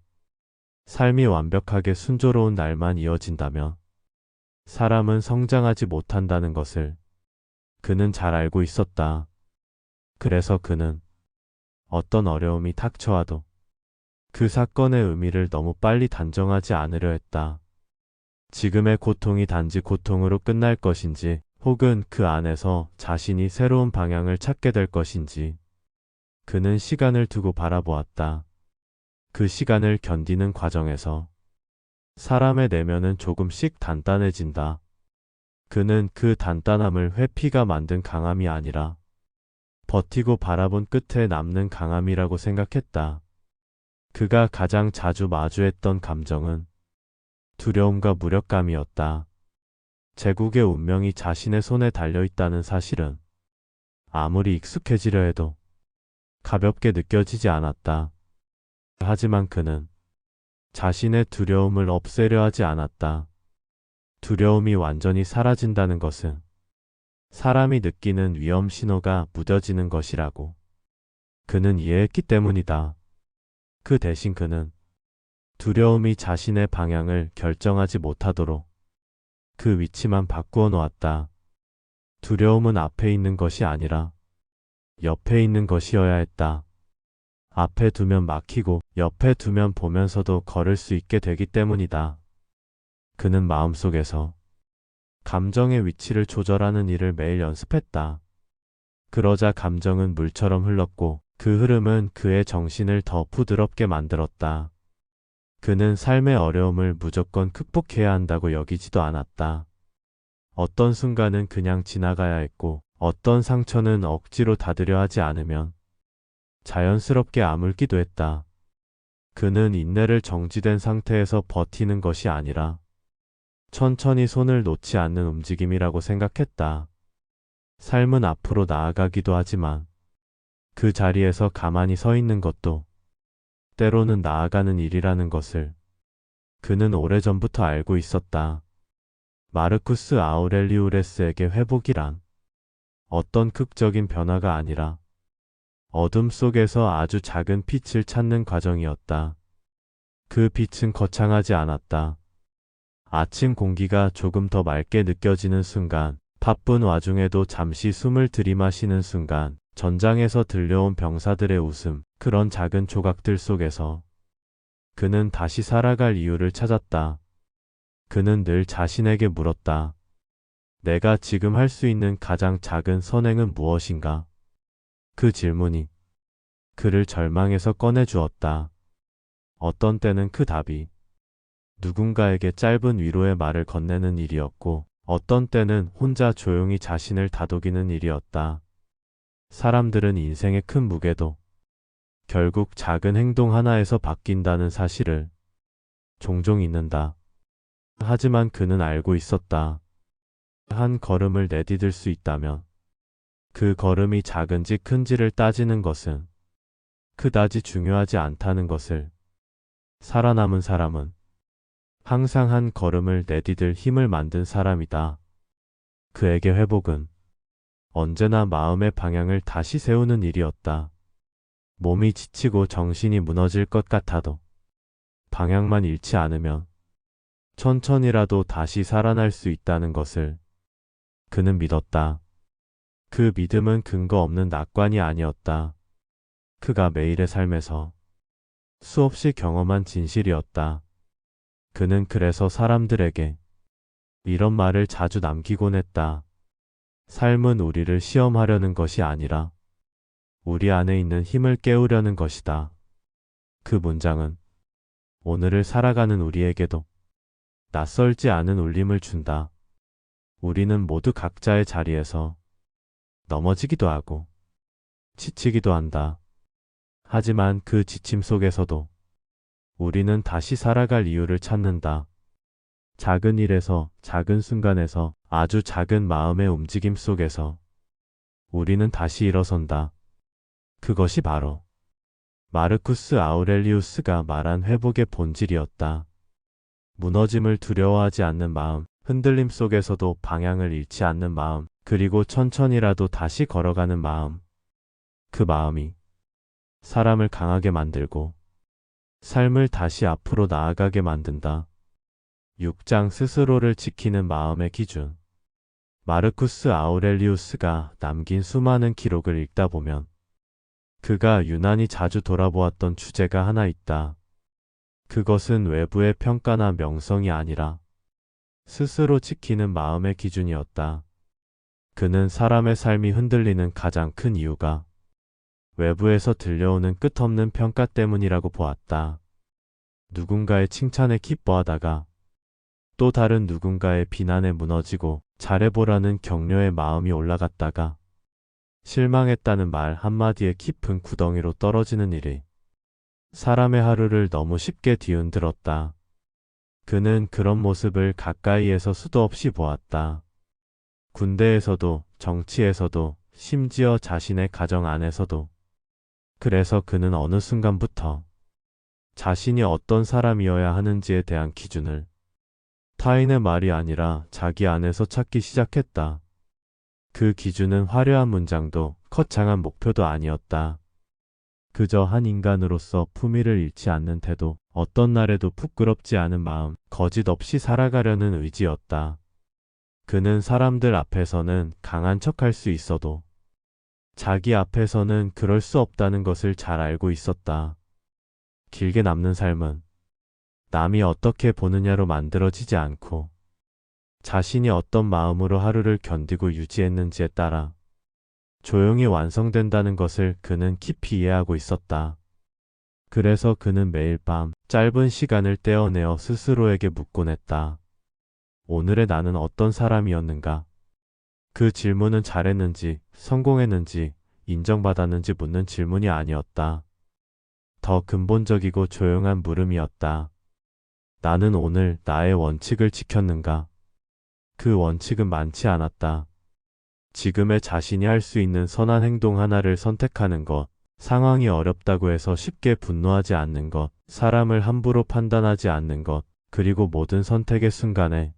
삶이 완벽하게 순조로운 날만 이어진다면 사람은 성장하지 못한다는 것을 그는 잘 알고 있었다. 그래서 그는 어떤 어려움이 닥쳐와도 그 사건의 의미를 너무 빨리 단정하지 않으려 했다. 지금의 고통이 단지 고통으로 끝날 것인지 혹은 그 안에서 자신이 새로운 방향을 찾게 될 것인지 그는 시간을 두고 바라보았다. 그 시간을 견디는 과정에서 사람의 내면은 조금씩 단단해진다. 그는 그 단단함을 회피가 만든 강함이 아니라 버티고 바라본 끝에 남는 강함이라고 생각했다. 그가 가장 자주 마주했던 감정은 두려움과 무력감이었다. 제국의 운명이 자신의 손에 달려있다는 사실은 아무리 익숙해지려 해도 가볍게 느껴지지 않았다. 하지만 그는 자신의 두려움을 없애려 하지 않았다. 두려움이 완전히 사라진다는 것은 사람이 느끼는 위험 신호가 무뎌지는 것이라고 그는 이해했기 때문이다. 그 대신 그는 두려움이 자신의 방향을 결정하지 못하도록 그 위치만 바꾸어 놓았다. 두려움은 앞에 있는 것이 아니라 옆에 있는 것이어야 했다. 앞에 두면 막히고 옆에 두면 보면서도 걸을 수 있게 되기 때문이다. 그는 마음속에서 감정의 위치를 조절하는 일을 매일 연습했다. 그러자 감정은 물처럼 흘렀고 그 흐름은 그의 정신을 더 부드럽게 만들었다. 그는 삶의 어려움을 무조건 극복해야 한다고 여기지도 않았다. 어떤 순간은 그냥 지나가야 했고 어떤 상처는 억지로 닫으려 하지 않으면 자연스럽게 아물기도 했다. 그는 인내를 정지된 상태에서 버티는 것이 아니라 천천히 손을 놓지 않는 움직임이라고 생각했다. 삶은 앞으로 나아가기도 하지만 그 자리에서 가만히 서 있는 것도 때로는 나아가는 일이라는 것을 그는 오래전부터 알고 있었다. 마르쿠스 아우렐리우스에게 회복이란 어떤 극적인 변화가 아니라 어둠 속에서 아주 작은 빛을 찾는 과정이었다. 그 빛은 거창하지 않았다. 아침 공기가 조금 더 맑게 느껴지는 순간, 바쁜 와중에도 잠시 숨을 들이마시는 순간, 전장에서 들려온 병사들의 웃음, 그런 작은 조각들 속에서 그는 다시 살아갈 이유를 찾았다. 그는 늘 자신에게 물었다. 내가 지금 할 수 있는 가장 작은 선행은 무엇인가? 그 질문이 그를 절망에서 꺼내주었다. 어떤 때는 그 답이 누군가에게 짧은 위로의 말을 건네는 일이었고 어떤 때는 혼자 조용히 자신을 다독이는 일이었다. 사람들은 인생의 큰 무게도 결국 작은 행동 하나에서 바뀐다는 사실을 종종 잊는다. 하지만 그는 알고 있었다. 한 걸음을 내디딜 수 있다면 그 걸음이 작은지 큰지를 따지는 것은 그다지 중요하지 않다는 것을. 살아남은 사람은 항상 한 걸음을 내디딜 힘을 만든 사람이다. 그에게 회복은 언제나 마음의 방향을 다시 세우는 일이었다. 몸이 지치고 정신이 무너질 것 같아도 방향만 잃지 않으면 천천히라도 다시 살아날 수 있다는 것을 그는 믿었다. 그 믿음은 근거 없는 낙관이 아니었다. 그가 매일의 삶에서 수없이 경험한 진실이었다. 그는 그래서 사람들에게 이런 말을 자주 남기곤 했다. 삶은 우리를 시험하려는 것이 아니라 우리 안에 있는 힘을 깨우려는 것이다. 그 문장은 오늘을 살아가는 우리에게도 낯설지 않은 울림을 준다. 우리는 모두 각자의 자리에서 넘어지기도 하고 지치기도 한다. 하지만 그 지침 속에서도 우리는 다시 살아갈 이유를 찾는다. 작은 일에서, 작은 순간에서, 아주 작은 마음의 움직임 속에서 우리는 다시 일어선다. 그것이 바로 마르쿠스 아우렐리우스가 말한 회복의 본질이었다. 무너짐을 두려워하지 않는 마음, 흔들림 속에서도 방향을 잃지 않는 마음, 그리고 천천히라도 다시 걸어가는 마음. 그 마음이 사람을 강하게 만들고 삶을 다시 앞으로 나아가게 만든다. 6장 스스로를 지키는 마음의 기준. 마르쿠스 아우렐리우스가 남긴 수많은 기록을 읽다 보면 그가 유난히 자주 돌아보았던 주제가 하나 있다. 그것은 외부의 평가나 명성이 아니라 스스로 지키는 마음의 기준이었다. 그는 사람의 삶이 흔들리는 가장 큰 이유가 외부에서 들려오는 끝없는 평가 때문이라고 보았다. 누군가의 칭찬에 기뻐하다가 또 다른 누군가의 비난에 무너지고 잘해보라는 격려의 마음이 올라갔다가 실망했다는 말 한마디에 깊은 구덩이로 떨어지는 일이 사람의 하루를 너무 쉽게 뒤흔들었다. 그는 그런 모습을 가까이에서 수도 없이 보았다. 군대에서도, 정치에서도, 심지어 자신의 가정 안에서도. 그래서 그는 어느 순간부터 자신이 어떤 사람이어야 하는지에 대한 기준을 타인의 말이 아니라 자기 안에서 찾기 시작했다. 그 기준은 화려한 문장도 거창한 목표도 아니었다. 그저 한 인간으로서 품위를 잃지 않는 태도, 어떤 날에도 부끄럽지 않은 마음, 거짓 없이 살아가려는 의지였다. 그는 사람들 앞에서는 강한 척할 수 있어도 자기 앞에서는 그럴 수 없다는 것을 잘 알고 있었다. 길게 남는 삶은 남이 어떻게 보느냐로 만들어지지 않고 자신이 어떤 마음으로 하루를 견디고 유지했는지에 따라 조용히 완성된다는 것을 그는 깊이 이해하고 있었다. 그래서 그는 매일 밤 짧은 시간을 떼어내어 스스로에게 묻곤 했다. 오늘의 나는 어떤 사람이었는가? 그 질문은 잘했는지, 성공했는지, 인정받았는지 묻는 질문이 아니었다. 더 근본적이고 조용한 물음이었다. 나는 오늘 나의 원칙을 지켰는가? 그 원칙은 많지 않았다. 지금의 자신이 할 수 있는 선한 행동 하나를 선택하는 것, 상황이 어렵다고 해서 쉽게 분노하지 않는 것, 사람을 함부로 판단하지 않는 것, 그리고 모든 선택의 순간에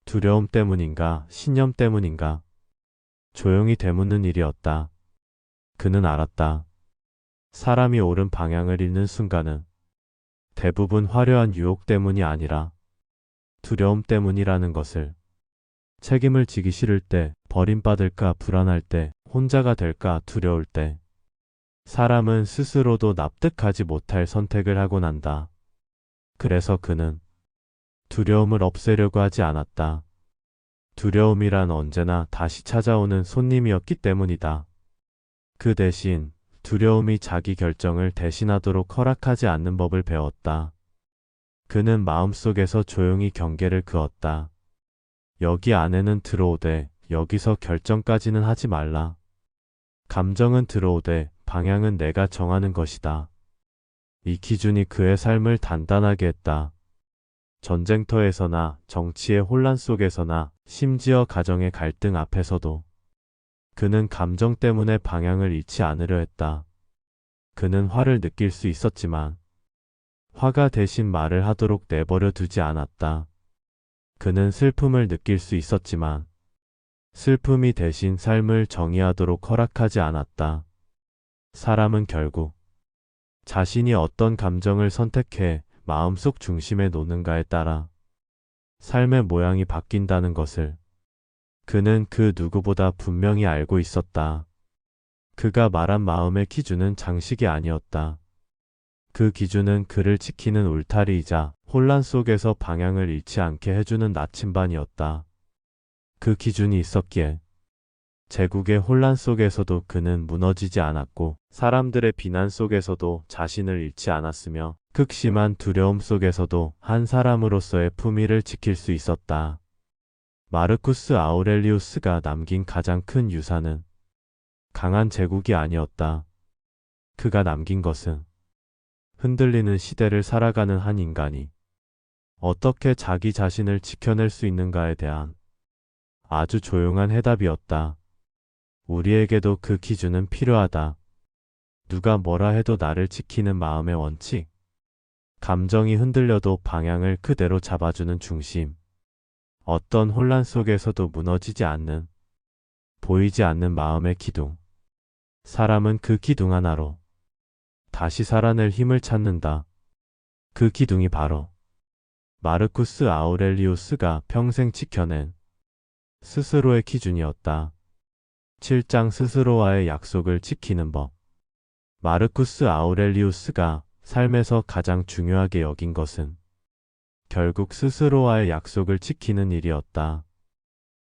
두려움 때문인가, 신념 때문인가, 조용히 되묻는 일이었다. 그는 알았다. 사람이 옳은 방향을 잃는 순간은 대부분 화려한 유혹 때문이 아니라 두려움 때문이라는 것을. 책임을 지기 싫을 때, 버림받을까 불안할 때, 혼자가 될까 두려울 때, 사람은 스스로도 납득하지 못할 선택을 하곤 한다. 그래서 그는 두려움을 없애려고 하지 않았다. 두려움이란 언제나 다시 찾아오는 손님이었기 때문이다. 그 대신 두려움이 자기 결정을 대신하도록 허락하지 않는 법을 배웠다. 그는 마음속에서 조용히 경계를 그었다. 여기 안에는 들어오되 여기서 결정까지는 하지 말라. 감정은 들어오되 방향은 내가 정하는 것이다. 이 기준이 그의 삶을 단단하게 했다. 전쟁터에서나 정치의 혼란 속에서나 심지어 가정의 갈등 앞에서도 그는 감정 때문에 방향을 잃지 않으려 했다. 그는 화를 느낄 수 있었지만 화가 대신 말을 하도록 내버려 두지 않았다. 그는 슬픔을 느낄 수 있었지만 슬픔이 대신 삶을 정의하도록 허락하지 않았다. 사람은 결국 자신이 어떤 감정을 선택해 마음속 중심에 놓는가에 따라 삶의 모양이 바뀐다는 것을 그는 그 누구보다 분명히 알고 있었다. 그가 말한 마음의 기준은 장식이 아니었다. 그 기준은 그를 지키는 울타리이자 혼란 속에서 방향을 잃지 않게 해주는 나침반이었다. 그 기준이 있었기에 제국의 혼란 속에서도 그는 무너지지 않았고 사람들의 비난 속에서도 자신을 잃지 않았으며 극심한 두려움 속에서도 한 사람으로서의 품위를 지킬 수 있었다. 마르쿠스 아우렐리우스가 남긴 가장 큰 유산은 강한 제국이 아니었다. 그가 남긴 것은 흔들리는 시대를 살아가는 한 인간이 어떻게 자기 자신을 지켜낼 수 있는가에 대한 아주 조용한 해답이었다. 우리에게도 그 기준은 필요하다. 누가 뭐라 해도 나를 지키는 마음의 원칙. 감정이 흔들려도 방향을 그대로 잡아주는 중심. 어떤 혼란 속에서도 무너지지 않는, 보이지 않는 마음의 기둥. 사람은 그 기둥 하나로 다시 살아낼 힘을 찾는다. 그 기둥이 바로 마르쿠스 아우렐리우스가 평생 지켜낸 스스로의 기준이었다. 7장 스스로와의 약속을 지키는 법. 마르쿠스 아우렐리우스가 삶에서 가장 중요하게 여긴 것은 결국 스스로와의 약속을 지키는 일이었다.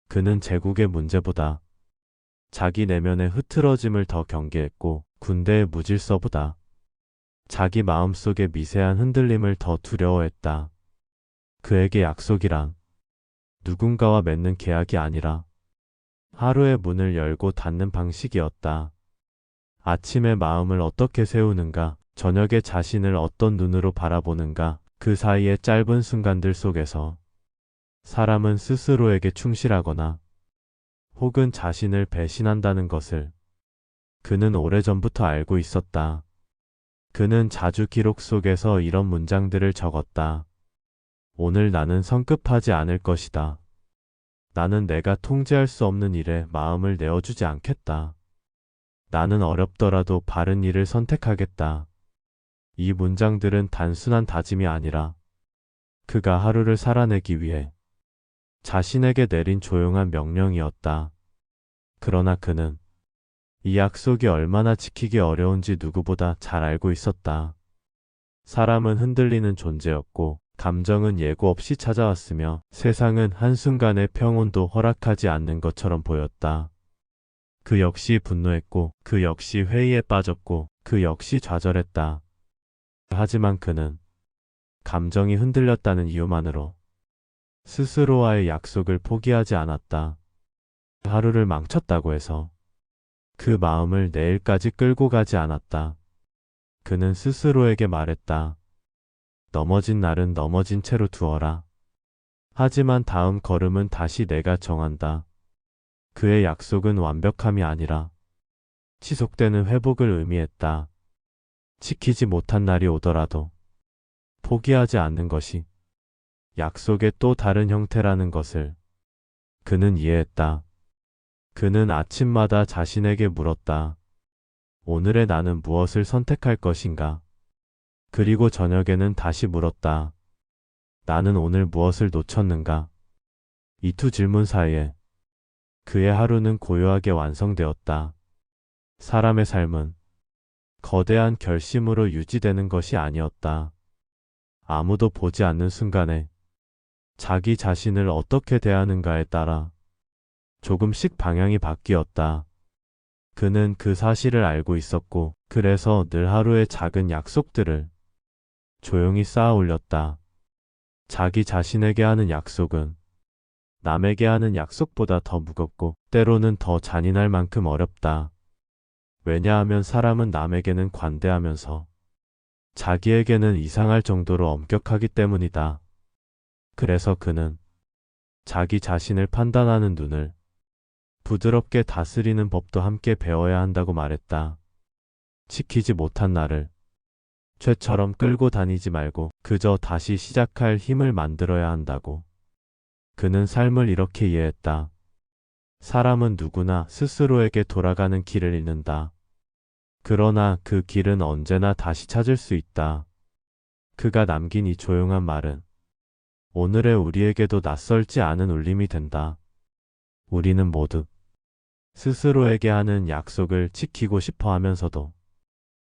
그는 제국의 문제보다 자기 내면의 흐트러짐을 더 경계했고 군대의 무질서보다 자기 마음속의 미세한 흔들림을 더 두려워했다. 그에게 약속이란 누군가와 맺는 계약이 아니라 하루의 문을 열고 닫는 방식이었다. 아침에 마음을 어떻게 세우는가, 저녁에 자신을 어떤 눈으로 바라보는가, 그 사이의 짧은 순간들 속에서 사람은 스스로에게 충실하거나 혹은 자신을 배신한다는 것을 그는 오래전부터 알고 있었다. 그는 자주 기록 속에서 이런 문장들을 적었다. 오늘 나는 성급하지 않을 것이다. 나는 내가 통제할 수 없는 일에 마음을 내어주지 않겠다. 나는 어렵더라도 바른 일을 선택하겠다. 이 문장들은 단순한 다짐이 아니라 그가 하루를 살아내기 위해 자신에게 내린 조용한 명령이었다. 그러나 그는 이 약속이 얼마나 지키기 어려운지 누구보다 잘 알고 있었다. 사람은 흔들리는 존재였고 감정은 예고 없이 찾아왔으며 세상은 한순간의 평온도 허락하지 않는 것처럼 보였다. 그 역시 분노했고 그 역시 회의에 빠졌고 그 역시 좌절했다. 하지만 그는 감정이 흔들렸다는 이유만으로 스스로와의 약속을 포기하지 않았다. 하루를 망쳤다고 해서 그 마음을 내일까지 끌고 가지 않았다. 그는 스스로에게 말했다. 넘어진 날은 넘어진 채로 두어라. 하지만 다음 걸음은 다시 내가 정한다. 그의 약속은 완벽함이 아니라 지속되는 회복을 의미했다. 지키지 못한 날이 오더라도 포기하지 않는 것이 약속의 또 다른 형태라는 것을 그는 이해했다. 그는 아침마다 자신에게 물었다. 오늘의 나는 무엇을 선택할 것인가? 그리고 저녁에는 다시 물었다. 나는 오늘 무엇을 놓쳤는가? 이 두 질문 사이에 그의 하루는 고요하게 완성되었다. 사람의 삶은 거대한 결심으로 유지되는 것이 아니었다. 아무도 보지 않는 순간에 자기 자신을 어떻게 대하는가에 따라 조금씩 방향이 바뀌었다. 그는 그 사실을 알고 있었고 그래서 늘 하루의 작은 약속들을 조용히 쌓아 올렸다. 자기 자신에게 하는 약속은 남에게 하는 약속보다 더 무겁고 때로는 더 잔인할 만큼 어렵다. 왜냐하면 사람은 남에게는 관대하면서 자기에게는 이상할 정도로 엄격하기 때문이다. 그래서 그는 자기 자신을 판단하는 눈을 부드럽게 다스리는 법도 함께 배워야 한다고 말했다. 지키지 못한 나를 죄처럼 끌고 다니지 말고 그저 다시 시작할 힘을 만들어야 한다고. 그는 삶을 이렇게 이해했다. 사람은 누구나 스스로에게 돌아가는 길을 잃는다. 그러나 그 길은 언제나 다시 찾을 수 있다. 그가 남긴 이 조용한 말은 오늘의 우리에게도 낯설지 않은 울림이 된다. 우리는 모두 스스로에게 하는 약속을 지키고 싶어 하면서도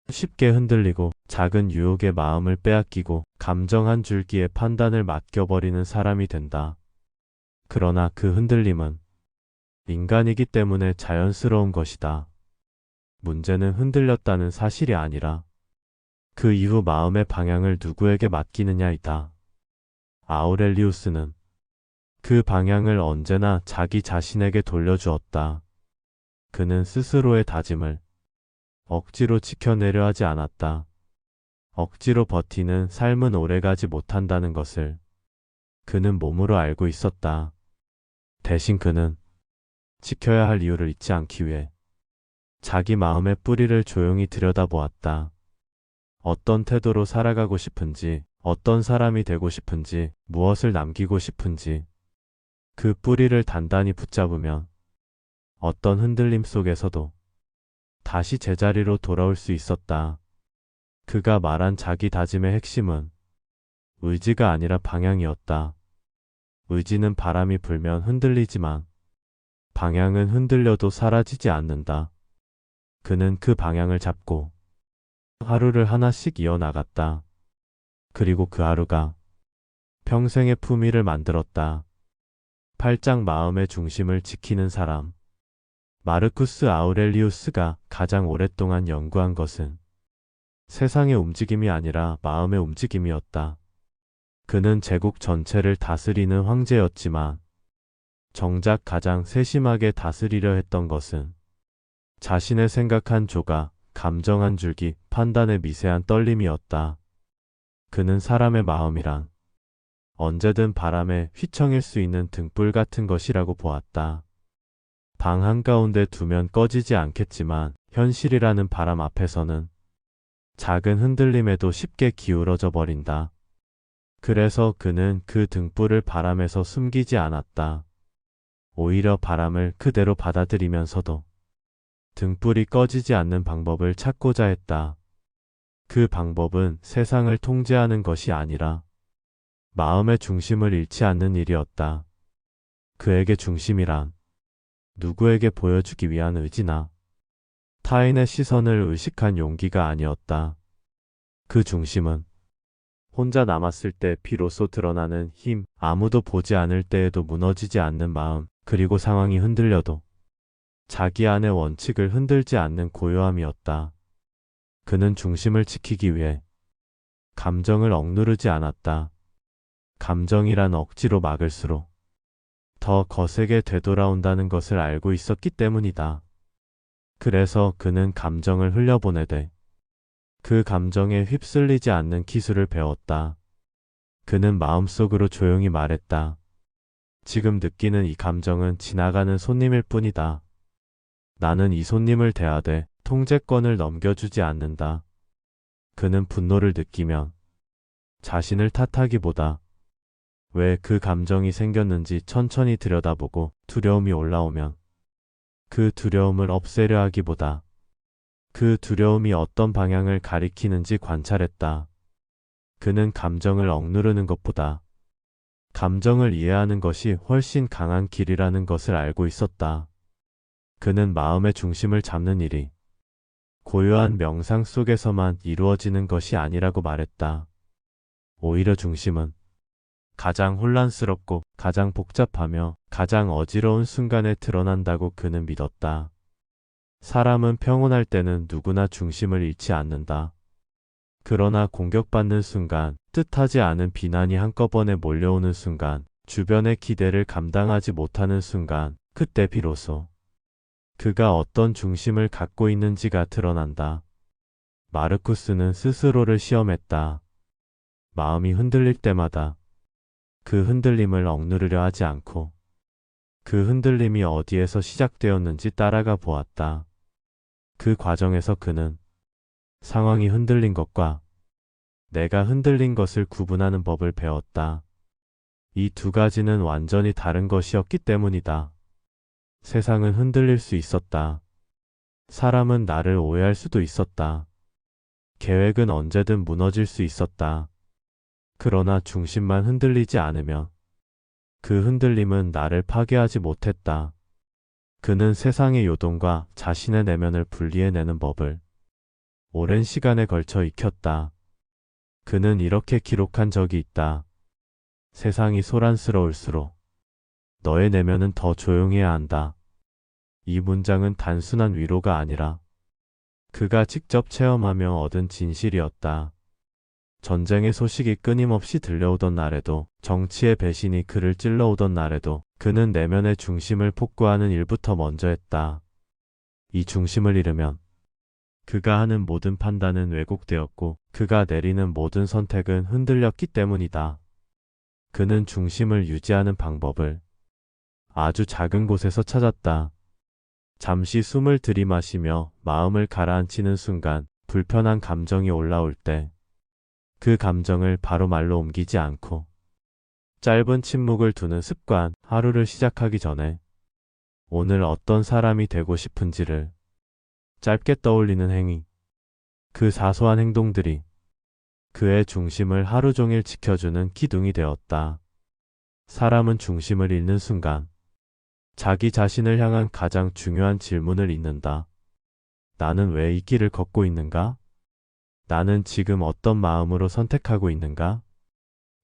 쉽게 흔들리고 작은 유혹에 마음을 빼앗기고 감정 한 줄기에 판단을 맡겨버리는 사람이 된다. 그러나 그 흔들림은 인간이기 때문에 자연스러운 것이다. 문제는 흔들렸다는 사실이 아니라 그 이후 마음의 방향을 누구에게 맡기느냐이다. 아우렐리우스는 그 방향을 언제나 자기 자신에게 돌려주었다. 그는 스스로의 다짐을 억지로 지켜내려 하지 않았다. 억지로 버티는 삶은 오래가지 못한다는 것을 그는 몸으로 알고 있었다. 대신 그는 지켜야 할 이유를 잊지 않기 위해 자기 마음의 뿌리를 조용히 들여다보았다. 어떤 태도로 살아가고 싶은지, 어떤 사람이 되고 싶은지, 무엇을 남기고 싶은지, 그 뿌리를 단단히 붙잡으면 어떤 흔들림 속에서도 다시 제자리로 돌아올 수 있었다. 그가 말한 자기 다짐의 핵심은 의지가 아니라 방향이었다. 의지는 바람이 불면 흔들리지만 방향은 흔들려도 사라지지 않는다. 그는 그 방향을 잡고 하루를 하나씩 이어나갔다. 그리고 그 하루가 평생의 품위를 만들었다. 팔짱 마음의 중심을 지키는 사람. 마르쿠스 아우렐리우스가 가장 오랫동안 연구한 것은 세상의 움직임이 아니라 마음의 움직임이었다. 그는 제국 전체를 다스리는 황제였지만 정작 가장 세심하게 다스리려 했던 것은 자신의 생각 한 조각, 감정 한 줄기, 판단의 미세한 떨림이었다. 그는 사람의 마음이란 언제든 바람에 휘청일 수 있는 등불 같은 것이라고 보았다. 방 한가운데 두면 꺼지지 않겠지만 현실이라는 바람 앞에서는 작은 흔들림에도 쉽게 기울어져 버린다. 그래서 그는 그 등불을 바람에서 숨기지 않았다. 오히려 바람을 그대로 받아들이면서도 등불이 꺼지지 않는 방법을 찾고자 했다. 그 방법은 세상을 통제하는 것이 아니라 마음의 중심을 잃지 않는 일이었다. 그에게 중심이란 누구에게 보여주기 위한 의지나 타인의 시선을 의식한 용기가 아니었다. 그 중심은 혼자 남았을 때 비로소 드러나는 힘, 아무도 보지 않을 때에도 무너지지 않는 마음, 그리고 상황이 흔들려도 자기 안의 원칙을 흔들지 않는 고요함이었다. 그는 중심을 지키기 위해 감정을 억누르지 않았다. 감정이란 억지로 막을수록 더 거세게 되돌아온다는 것을 알고 있었기 때문이다. 그래서 그는 감정을 흘려보내되 그 감정에 휩쓸리지 않는 기술을 배웠다. 그는 마음속으로 조용히 말했다. 지금 느끼는 이 감정은 지나가는 손님일 뿐이다. 나는 이 손님을 대하되 통제권을 넘겨주지 않는다. 그는 분노를 느끼면 자신을 탓하기보다 왜 그 감정이 생겼는지 천천히 들여다보고 두려움이 올라오면 그 두려움을 없애려 하기보다 그 두려움이 어떤 방향을 가리키는지 관찰했다. 그는 감정을 억누르는 것보다 감정을 이해하는 것이 훨씬 강한 길이라는 것을 알고 있었다. 그는 마음의 중심을 잡는 일이 고요한 명상 속에서만 이루어지는 것이 아니라고 말했다. 오히려 중심은 가장 혼란스럽고 가장 복잡하며 가장 어지러운 순간에 드러난다고 그는 믿었다. 사람은 평온할 때는 누구나 중심을 잃지 않는다. 그러나 공격받는 순간, 뜻하지 않은 비난이 한꺼번에 몰려오는 순간, 주변의 기대를 감당하지 못하는 순간, 그때 비로소 그가 어떤 중심을 갖고 있는지가 드러난다. 마르쿠스는 스스로를 시험했다. 마음이 흔들릴 때마다 그 흔들림을 억누르려 하지 않고 그 흔들림이 어디에서 시작되었는지 따라가 보았다. 그 과정에서 그는 상황이 흔들린 것과 내가 흔들린 것을 구분하는 법을 배웠다. 이 두 가지는 완전히 다른 것이었기 때문이다. 세상은 흔들릴 수 있었다. 사람은 나를 오해할 수도 있었다. 계획은 언제든 무너질 수 있었다. 그러나 중심만 흔들리지 않으면 그 흔들림은 나를 파괴하지 못했다. 그는 세상의 요동과 자신의 내면을 분리해내는 법을 오랜 시간에 걸쳐 익혔다. 그는 이렇게 기록한 적이 있다. 세상이 소란스러울수록 너의 내면은 더 조용해야 한다. 이 문장은 단순한 위로가 아니라 그가 직접 체험하며 얻은 진실이었다. 전쟁의 소식이 끊임없이 들려오던 날에도, 정치의 배신이 그를 찔러오던 날에도 그는 내면의 중심을 폭구하는 일부터 먼저 했다. 이 중심을 잃으면 그가 하는 모든 판단은 왜곡되었고 그가 내리는 모든 선택은 흔들렸기 때문이다. 그는 중심을 유지하는 방법을 아주 작은 곳에서 찾았다. 잠시 숨을 들이마시며 마음을 가라앉히는 순간 불편한 감정이 올라올 때 그 감정을 바로 말로 옮기지 않고 짧은 침묵을 두는 습관, 하루를 시작하기 전에 오늘 어떤 사람이 되고 싶은지를 짧게 떠올리는 행위, 그 사소한 행동들이 그의 중심을 하루 종일 지켜주는 기둥이 되었다. 사람은 중심을 잃는 순간 자기 자신을 향한 가장 중요한 질문을 잊는다. 나는 왜 이 길을 걷고 있는가? 나는 지금 어떤 마음으로 선택하고 있는가?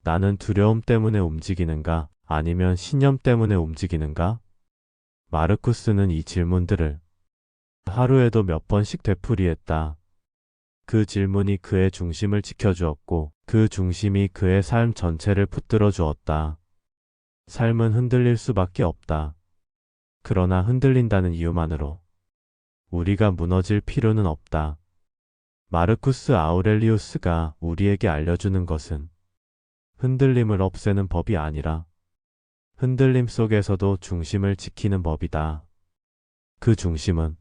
나는 두려움 때문에 움직이는가? 아니면 신념 때문에 움직이는가? 마르쿠스는 이 질문들을 하루에도 몇 번씩 되풀이했다. 그 질문이 그의 중심을 지켜주었고 그 중심이 그의 삶 전체를 붙들어 주었다. 삶은 흔들릴 수밖에 없다. 그러나 흔들린다는 이유만으로 우리가 무너질 필요는 없다. 마르쿠스 아우렐리우스가 우리에게 알려주는 것은 흔들림을 없애는 법이 아니라 흔들림 속에서도 중심을 지키는 법이다. 그 중심은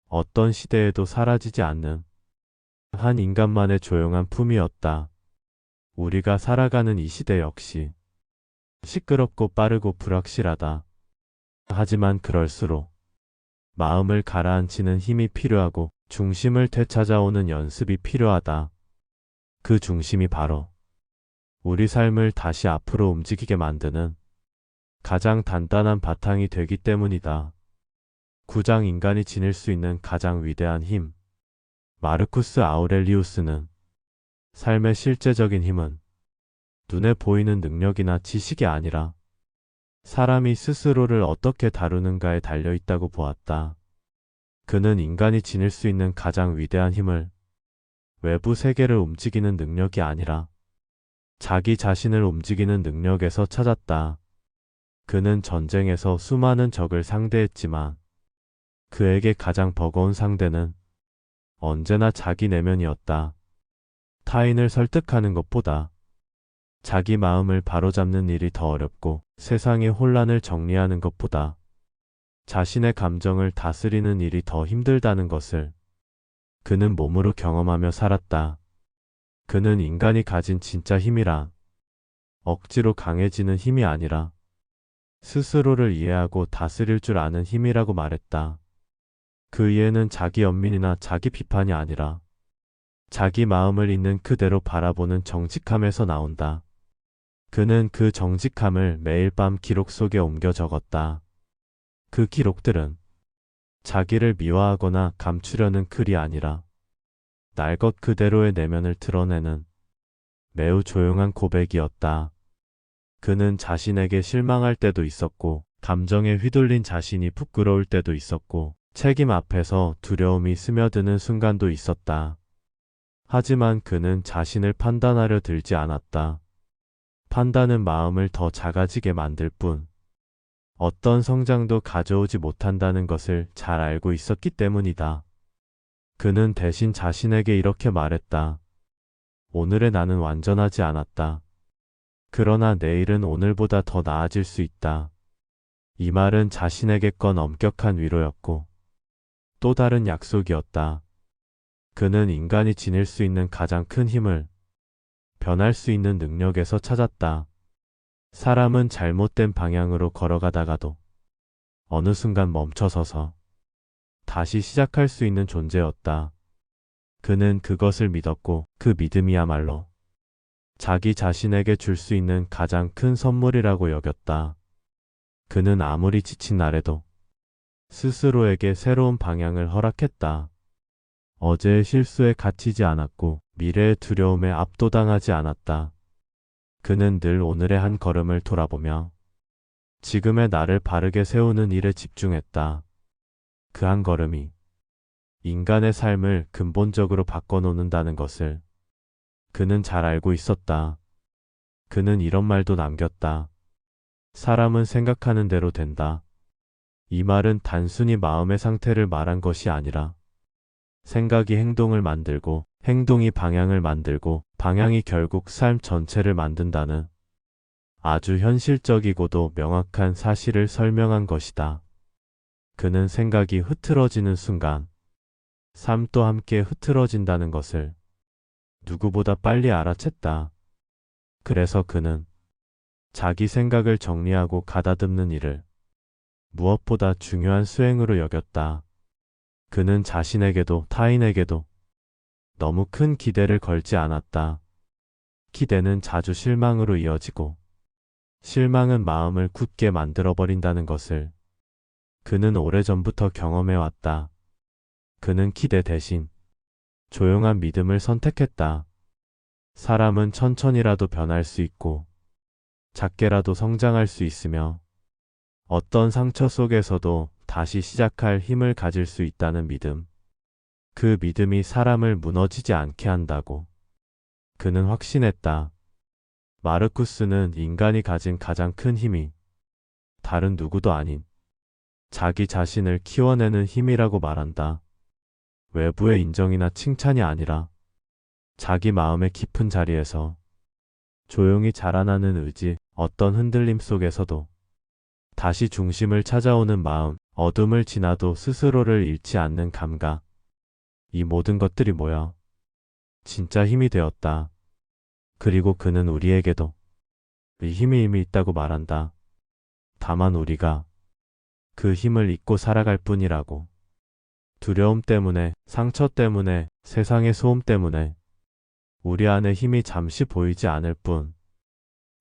어떤 시대에도 사라지지 않는 한 인간만의 조용한 품이었다. 우리가 살아가는 이 시대 역시 시끄럽고 빠르고 불확실하다. 하지만 그럴수록 마음을 가라앉히는 힘이 필요하고 중심을 되찾아오는 연습이 필요하다. 그 중심이 바로 우리 삶을 다시 앞으로 움직이게 만드는 가장 단단한 바탕이 되기 때문이다. 구장 인간이 지닐 수 있는 가장 위대한 힘. 마르쿠스 아우렐리우스는 삶의 실제적인 힘은 눈에 보이는 능력이나 지식이 아니라 사람이 스스로를 어떻게 다루는가에 달려 있다고 보았다. 그는 인간이 지닐 수 있는 가장 위대한 힘을 외부 세계를 움직이는 능력이 아니라 자기 자신을 움직이는 능력에서 찾았다. 그는 전쟁에서 수많은 적을 상대했지만 그에게 가장 버거운 상대는 언제나 자기 내면이었다. 타인을 설득하는 것보다 자기 마음을 바로잡는 일이 더 어렵고 세상의 혼란을 정리하는 것보다 자신의 감정을 다스리는 일이 더 힘들다는 것을 그는 몸으로 경험하며 살았다. 그는 인간이 가진 진짜 힘이란 억지로 강해지는 힘이 아니라 스스로를 이해하고 다스릴 줄 아는 힘이라고 말했다. 그 이해는 자기 연민이나 자기 비판이 아니라 자기 마음을 있는 그대로 바라보는 정직함에서 나온다. 그는 그 정직함을 매일 밤 기록 속에 옮겨 적었다. 그 기록들은 자기를 미화하거나 감추려는 글이 아니라 날 것 그대로의 내면을 드러내는 매우 조용한 고백이었다. 그는 자신에게 실망할 때도 있었고, 감정에 휘둘린 자신이 부끄러울 때도 있었고, 책임 앞에서 두려움이 스며드는 순간도 있었다. 하지만 그는 자신을 판단하려 들지 않았다. 판단은 마음을 더 작아지게 만들 뿐, 어떤 성장도 가져오지 못한다는 것을 잘 알고 있었기 때문이다. 그는 대신 자신에게 이렇게 말했다. 오늘의 나는 완전하지 않았다. 그러나 내일은 오늘보다 더 나아질 수 있다. 이 말은 자신에게 건 엄격한 위로였고 또 다른 약속이었다. 그는 인간이 지닐 수 있는 가장 큰 힘을 변할 수 있는 능력에서 찾았다. 사람은 잘못된 방향으로 걸어가다가도 어느 순간 멈춰서서 다시 시작할 수 있는 존재였다. 그는 그것을 믿었고 그 믿음이야말로 자기 자신에게 줄 수 있는 가장 큰 선물이라고 여겼다. 그는 아무리 지친 날에도 스스로에게 새로운 방향을 허락했다. 어제의 실수에 갇히지 않았고 미래의 두려움에 압도당하지 않았다. 그는 늘 오늘의 한 걸음을 돌아보며 지금의 나를 바르게 세우는 일에 집중했다. 그 한 걸음이 인간의 삶을 근본적으로 바꿔놓는다는 것을 그는 잘 알고 있었다. 그는 이런 말도 남겼다. 사람은 생각하는 대로 된다. 이 말은 단순히 마음의 상태를 말한 것이 아니라 생각이 행동을 만들고 행동이 방향을 만들고 방향이 결국 삶 전체를 만든다는 아주 현실적이고도 명확한 사실을 설명한 것이다. 그는 생각이 흐트러지는 순간 삶도 함께 흐트러진다는 것을 누구보다 빨리 알아챘다. 그래서 그는 자기 생각을 정리하고 가다듬는 일을 무엇보다 중요한 수행으로 여겼다. 그는 자신에게도 타인에게도 너무 큰 기대를 걸지 않았다. 기대는 자주 실망으로 이어지고 실망은 마음을 굳게 만들어버린다는 것을 그는 오래전부터 경험해왔다. 그는 기대 대신 조용한 믿음을 선택했다. 사람은 천천히라도 변할 수 있고 작게라도 성장할 수 있으며 어떤 상처 속에서도 다시 시작할 힘을 가질 수 있다는 믿음. 그 믿음이 사람을 무너지지 않게 한다고 그는 확신했다. 마르쿠스는 인간이 가진 가장 큰 힘이 다른 누구도 아닌 자기 자신을 키워내는 힘이라고 말한다. 외부의 인정이나 칭찬이 아니라 자기 마음의 깊은 자리에서 조용히 자라나는 의지, 어떤 흔들림 속에서도 다시 중심을 찾아오는 마음, 어둠을 지나도 스스로를 잃지 않는 감각. 이 모든 것들이 모여 진짜 힘이 되었다. 그리고 그는 우리에게도 이 힘이 이미 있다고 말한다. 다만 우리가 그 힘을 잊고 살아갈 뿐이라고. 두려움 때문에, 상처 때문에, 세상의 소음 때문에 우리 안에 힘이 잠시 보이지 않을 뿐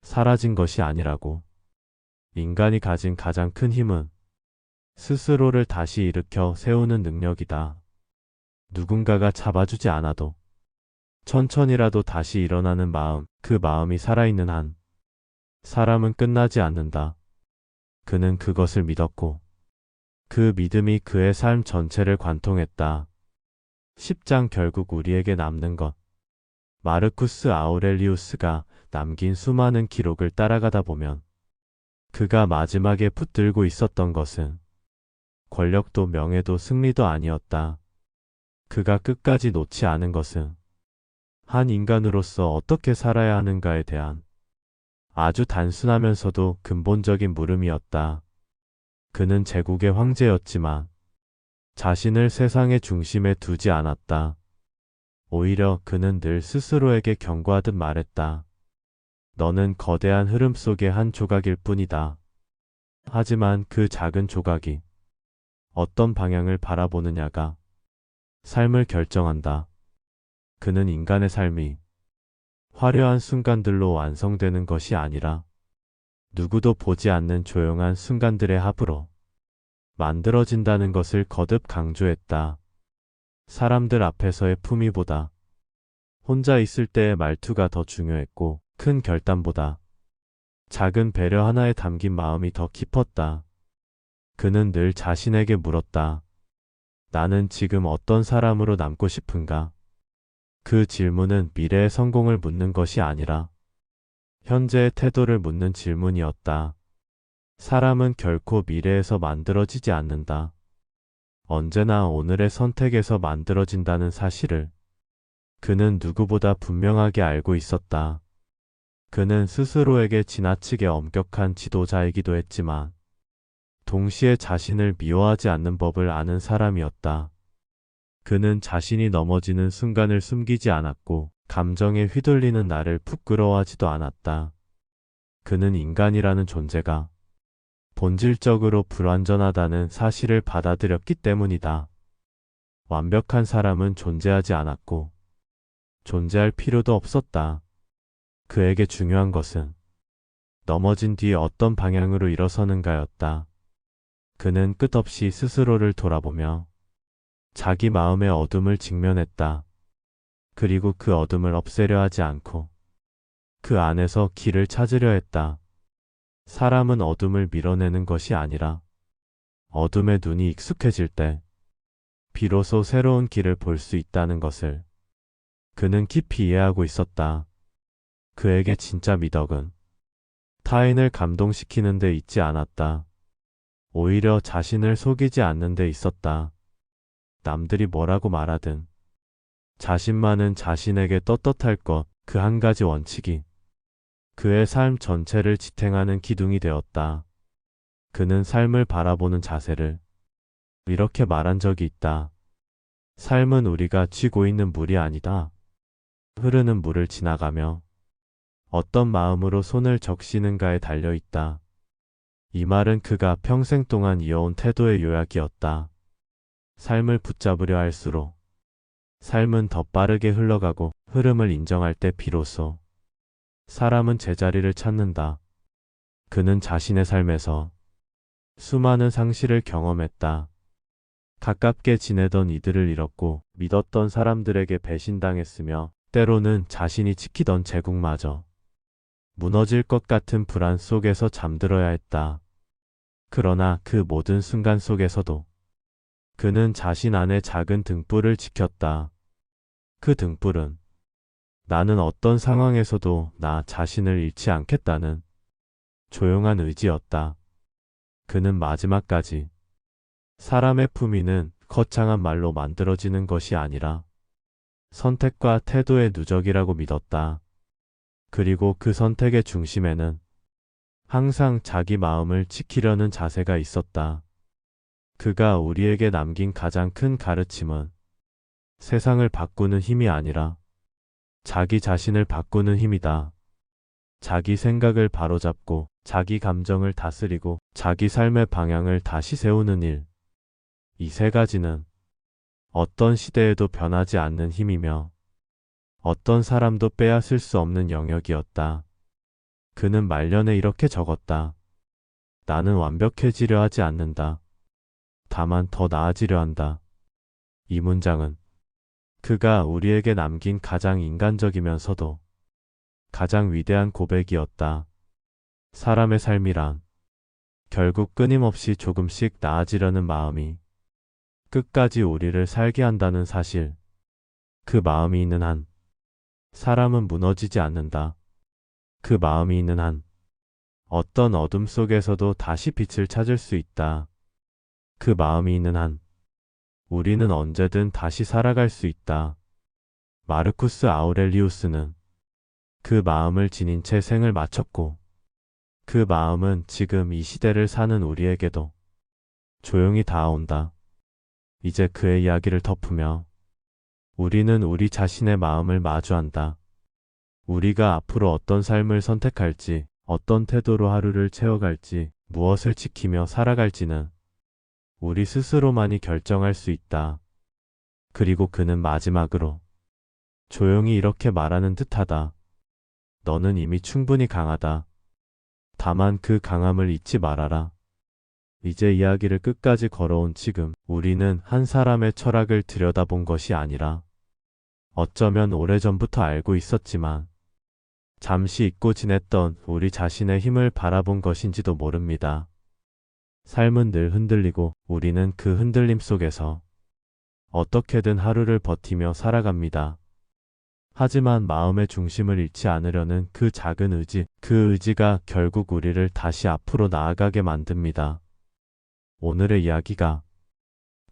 사라진 것이 아니라고. 인간이 가진 가장 큰 힘은 스스로를 다시 일으켜 세우는 능력이다. 누군가가 잡아주지 않아도 천천히라도 다시 일어나는 마음, 그 마음이 살아있는 한 사람은 끝나지 않는다. 그는 그것을 믿었고 그 믿음이 그의 삶 전체를 관통했다. 10장 결국 우리에게 남는 것. 마르쿠스 아우렐리우스가 남긴 수많은 기록을 따라가다 보면 그가 마지막에 붙들고 있었던 것은 권력도 명예도 승리도 아니었다. 그가 끝까지 놓지 않은 것은 한 인간으로서 어떻게 살아야 하는가에 대한 아주 단순하면서도 근본적인 물음이었다. 그는 제국의 황제였지만 자신을 세상의 중심에 두지 않았다. 오히려 그는 늘 스스로에게 경고하듯 말했다. 너는 거대한 흐름 속의 한 조각일 뿐이다. 하지만 그 작은 조각이 어떤 방향을 바라보느냐가 삶을 결정한다. 그는 인간의 삶이 화려한 순간들로 완성되는 것이 아니라 누구도 보지 않는 조용한 순간들의 합으로 만들어진다는 것을 거듭 강조했다. 사람들 앞에서의 품위보다 혼자 있을 때의 말투가 더 중요했고 큰 결단보다 작은 배려 하나에 담긴 마음이 더 깊었다. 그는 늘 자신에게 물었다. 나는 지금 어떤 사람으로 남고 싶은가? 그 질문은 미래의 성공을 묻는 것이 아니라 현재의 태도를 묻는 질문이었다. 사람은 결코 미래에서 만들어지지 않는다. 언제나 오늘의 선택에서 만들어진다는 사실을 그는 누구보다 분명하게 알고 있었다. 그는 스스로에게 지나치게 엄격한 지도자이기도 했지만 동시에 자신을 미워하지 않는 법을 아는 사람이었다. 그는 자신이 넘어지는 순간을 숨기지 않았고 감정에 휘둘리는 나를 부끄러워하지도 않았다. 그는 인간이라는 존재가 본질적으로 불완전하다는 사실을 받아들였기 때문이다. 완벽한 사람은 존재하지 않았고 존재할 필요도 없었다. 그에게 중요한 것은 넘어진 뒤 어떤 방향으로 일어서는가였다. 그는 끝없이 스스로를 돌아보며 자기 마음의 어둠을 직면했다. 그리고 그 어둠을 없애려 하지 않고 그 안에서 길을 찾으려 했다. 사람은 어둠을 밀어내는 것이 아니라 어둠의 눈이 익숙해질 때 비로소 새로운 길을 볼 수 있다는 것을 그는 깊이 이해하고 있었다. 그에게 진짜 미덕은 타인을 감동시키는 데 있지 않았다. 오히려 자신을 속이지 않는 데 있었다. 남들이 뭐라고 말하든 자신만은 자신에게 떳떳할 것, 그 한 가지 원칙이 그의 삶 전체를 지탱하는 기둥이 되었다. 그는 삶을 바라보는 자세를 이렇게 말한 적이 있다. 삶은 우리가 쥐고 있는 물이 아니다. 흐르는 물을 지나가며 어떤 마음으로 손을 적시는가에 달려 있다. 이 말은 그가 평생 동안 이어온 태도의 요약이었다. 삶을 붙잡으려 할수록 삶은 더 빠르게 흘러가고 흐름을 인정할 때 비로소 사람은 제자리를 찾는다. 그는 자신의 삶에서 수많은 상실을 경험했다. 가깝게 지내던 이들을 잃었고 믿었던 사람들에게 배신당했으며 때로는 자신이 지키던 제국마저 무너질 것 같은 불안 속에서 잠들어야 했다. 그러나 그 모든 순간 속에서도 그는 자신 안의 작은 등불을 지켰다. 그 등불은 나는 어떤 상황에서도 나 자신을 잃지 않겠다는 조용한 의지였다. 그는 마지막까지 사람의 품위는 거창한 말로 만들어지는 것이 아니라 선택과 태도의 누적이라고 믿었다. 그리고 그 선택의 중심에는 항상 자기 마음을 지키려는 자세가 있었다. 그가 우리에게 남긴 가장 큰 가르침은 세상을 바꾸는 힘이 아니라 자기 자신을 바꾸는 힘이다. 자기 생각을 바로잡고 자기 감정을 다스리고 자기 삶의 방향을 다시 세우는 일. 이 세 가지는 어떤 시대에도 변하지 않는 힘이며 어떤 사람도 빼앗을 수 없는 영역이었다. 그는 말년에 이렇게 적었다. 나는 완벽해지려 하지 않는다. 다만 더 나아지려 한다. 이 문장은 그가 우리에게 남긴 가장 인간적이면서도 가장 위대한 고백이었다. 사람의 삶이란 결국 끊임없이 조금씩 나아지려는 마음이 끝까지 우리를 살게 한다는 사실. 그 마음이 있는 한 사람은 무너지지 않는다. 그 마음이 있는 한 어떤 어둠 속에서도 다시 빛을 찾을 수 있다. 그 마음이 있는 한 우리는 언제든 다시 살아갈 수 있다. 마르쿠스 아우렐리우스는 그 마음을 지닌 채 생을 마쳤고 그 마음은 지금 이 시대를 사는 우리에게도 조용히 다가온다. 이제 그의 이야기를 덮으며 우리는 우리 자신의 마음을 마주한다. 우리가 앞으로 어떤 삶을 선택할지, 어떤 태도로 하루를 채워갈지, 무엇을 지키며 살아갈지는 우리 스스로만이 결정할 수 있다. 그리고 그는 마지막으로 조용히 이렇게 말하는 듯하다. 너는 이미 충분히 강하다. 다만 그 강함을 잊지 말아라. 이제 이야기를 끝까지 걸어온 지금 우리는 한 사람의 철학을 들여다본 것이 아니라 어쩌면 오래전부터 알고 있었지만 잠시 잊고 지냈던 우리 자신의 힘을 바라본 것인지도 모릅니다. 삶은 늘 흔들리고 우리는 그 흔들림 속에서 어떻게든 하루를 버티며 살아갑니다. 하지만 마음의 중심을 잃지 않으려는 그 작은 의지, 그 의지가 결국 우리를 다시 앞으로 나아가게 만듭니다. 오늘의 이야기가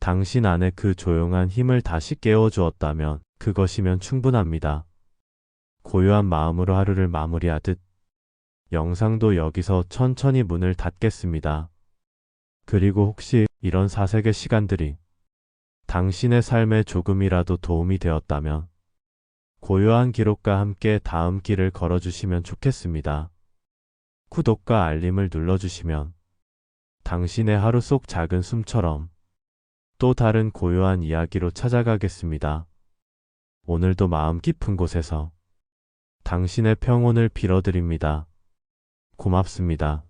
당신 안에 그 조용한 힘을 다시 깨워주었다면 그것이면 충분합니다. 고요한 마음으로 하루를 마무리하듯 영상도 여기서 천천히 문을 닫겠습니다. 그리고 혹시 이런 사색의 시간들이 당신의 삶에 조금이라도 도움이 되었다면 고요한 기록과 함께 다음 길을 걸어주시면 좋겠습니다. 구독과 알림을 눌러주시면 당신의 하루 속 작은 숨처럼 또 다른 고요한 이야기로 찾아가겠습니다. 오늘도 마음 깊은 곳에서 당신의 평온을 빌어드립니다. 고맙습니다.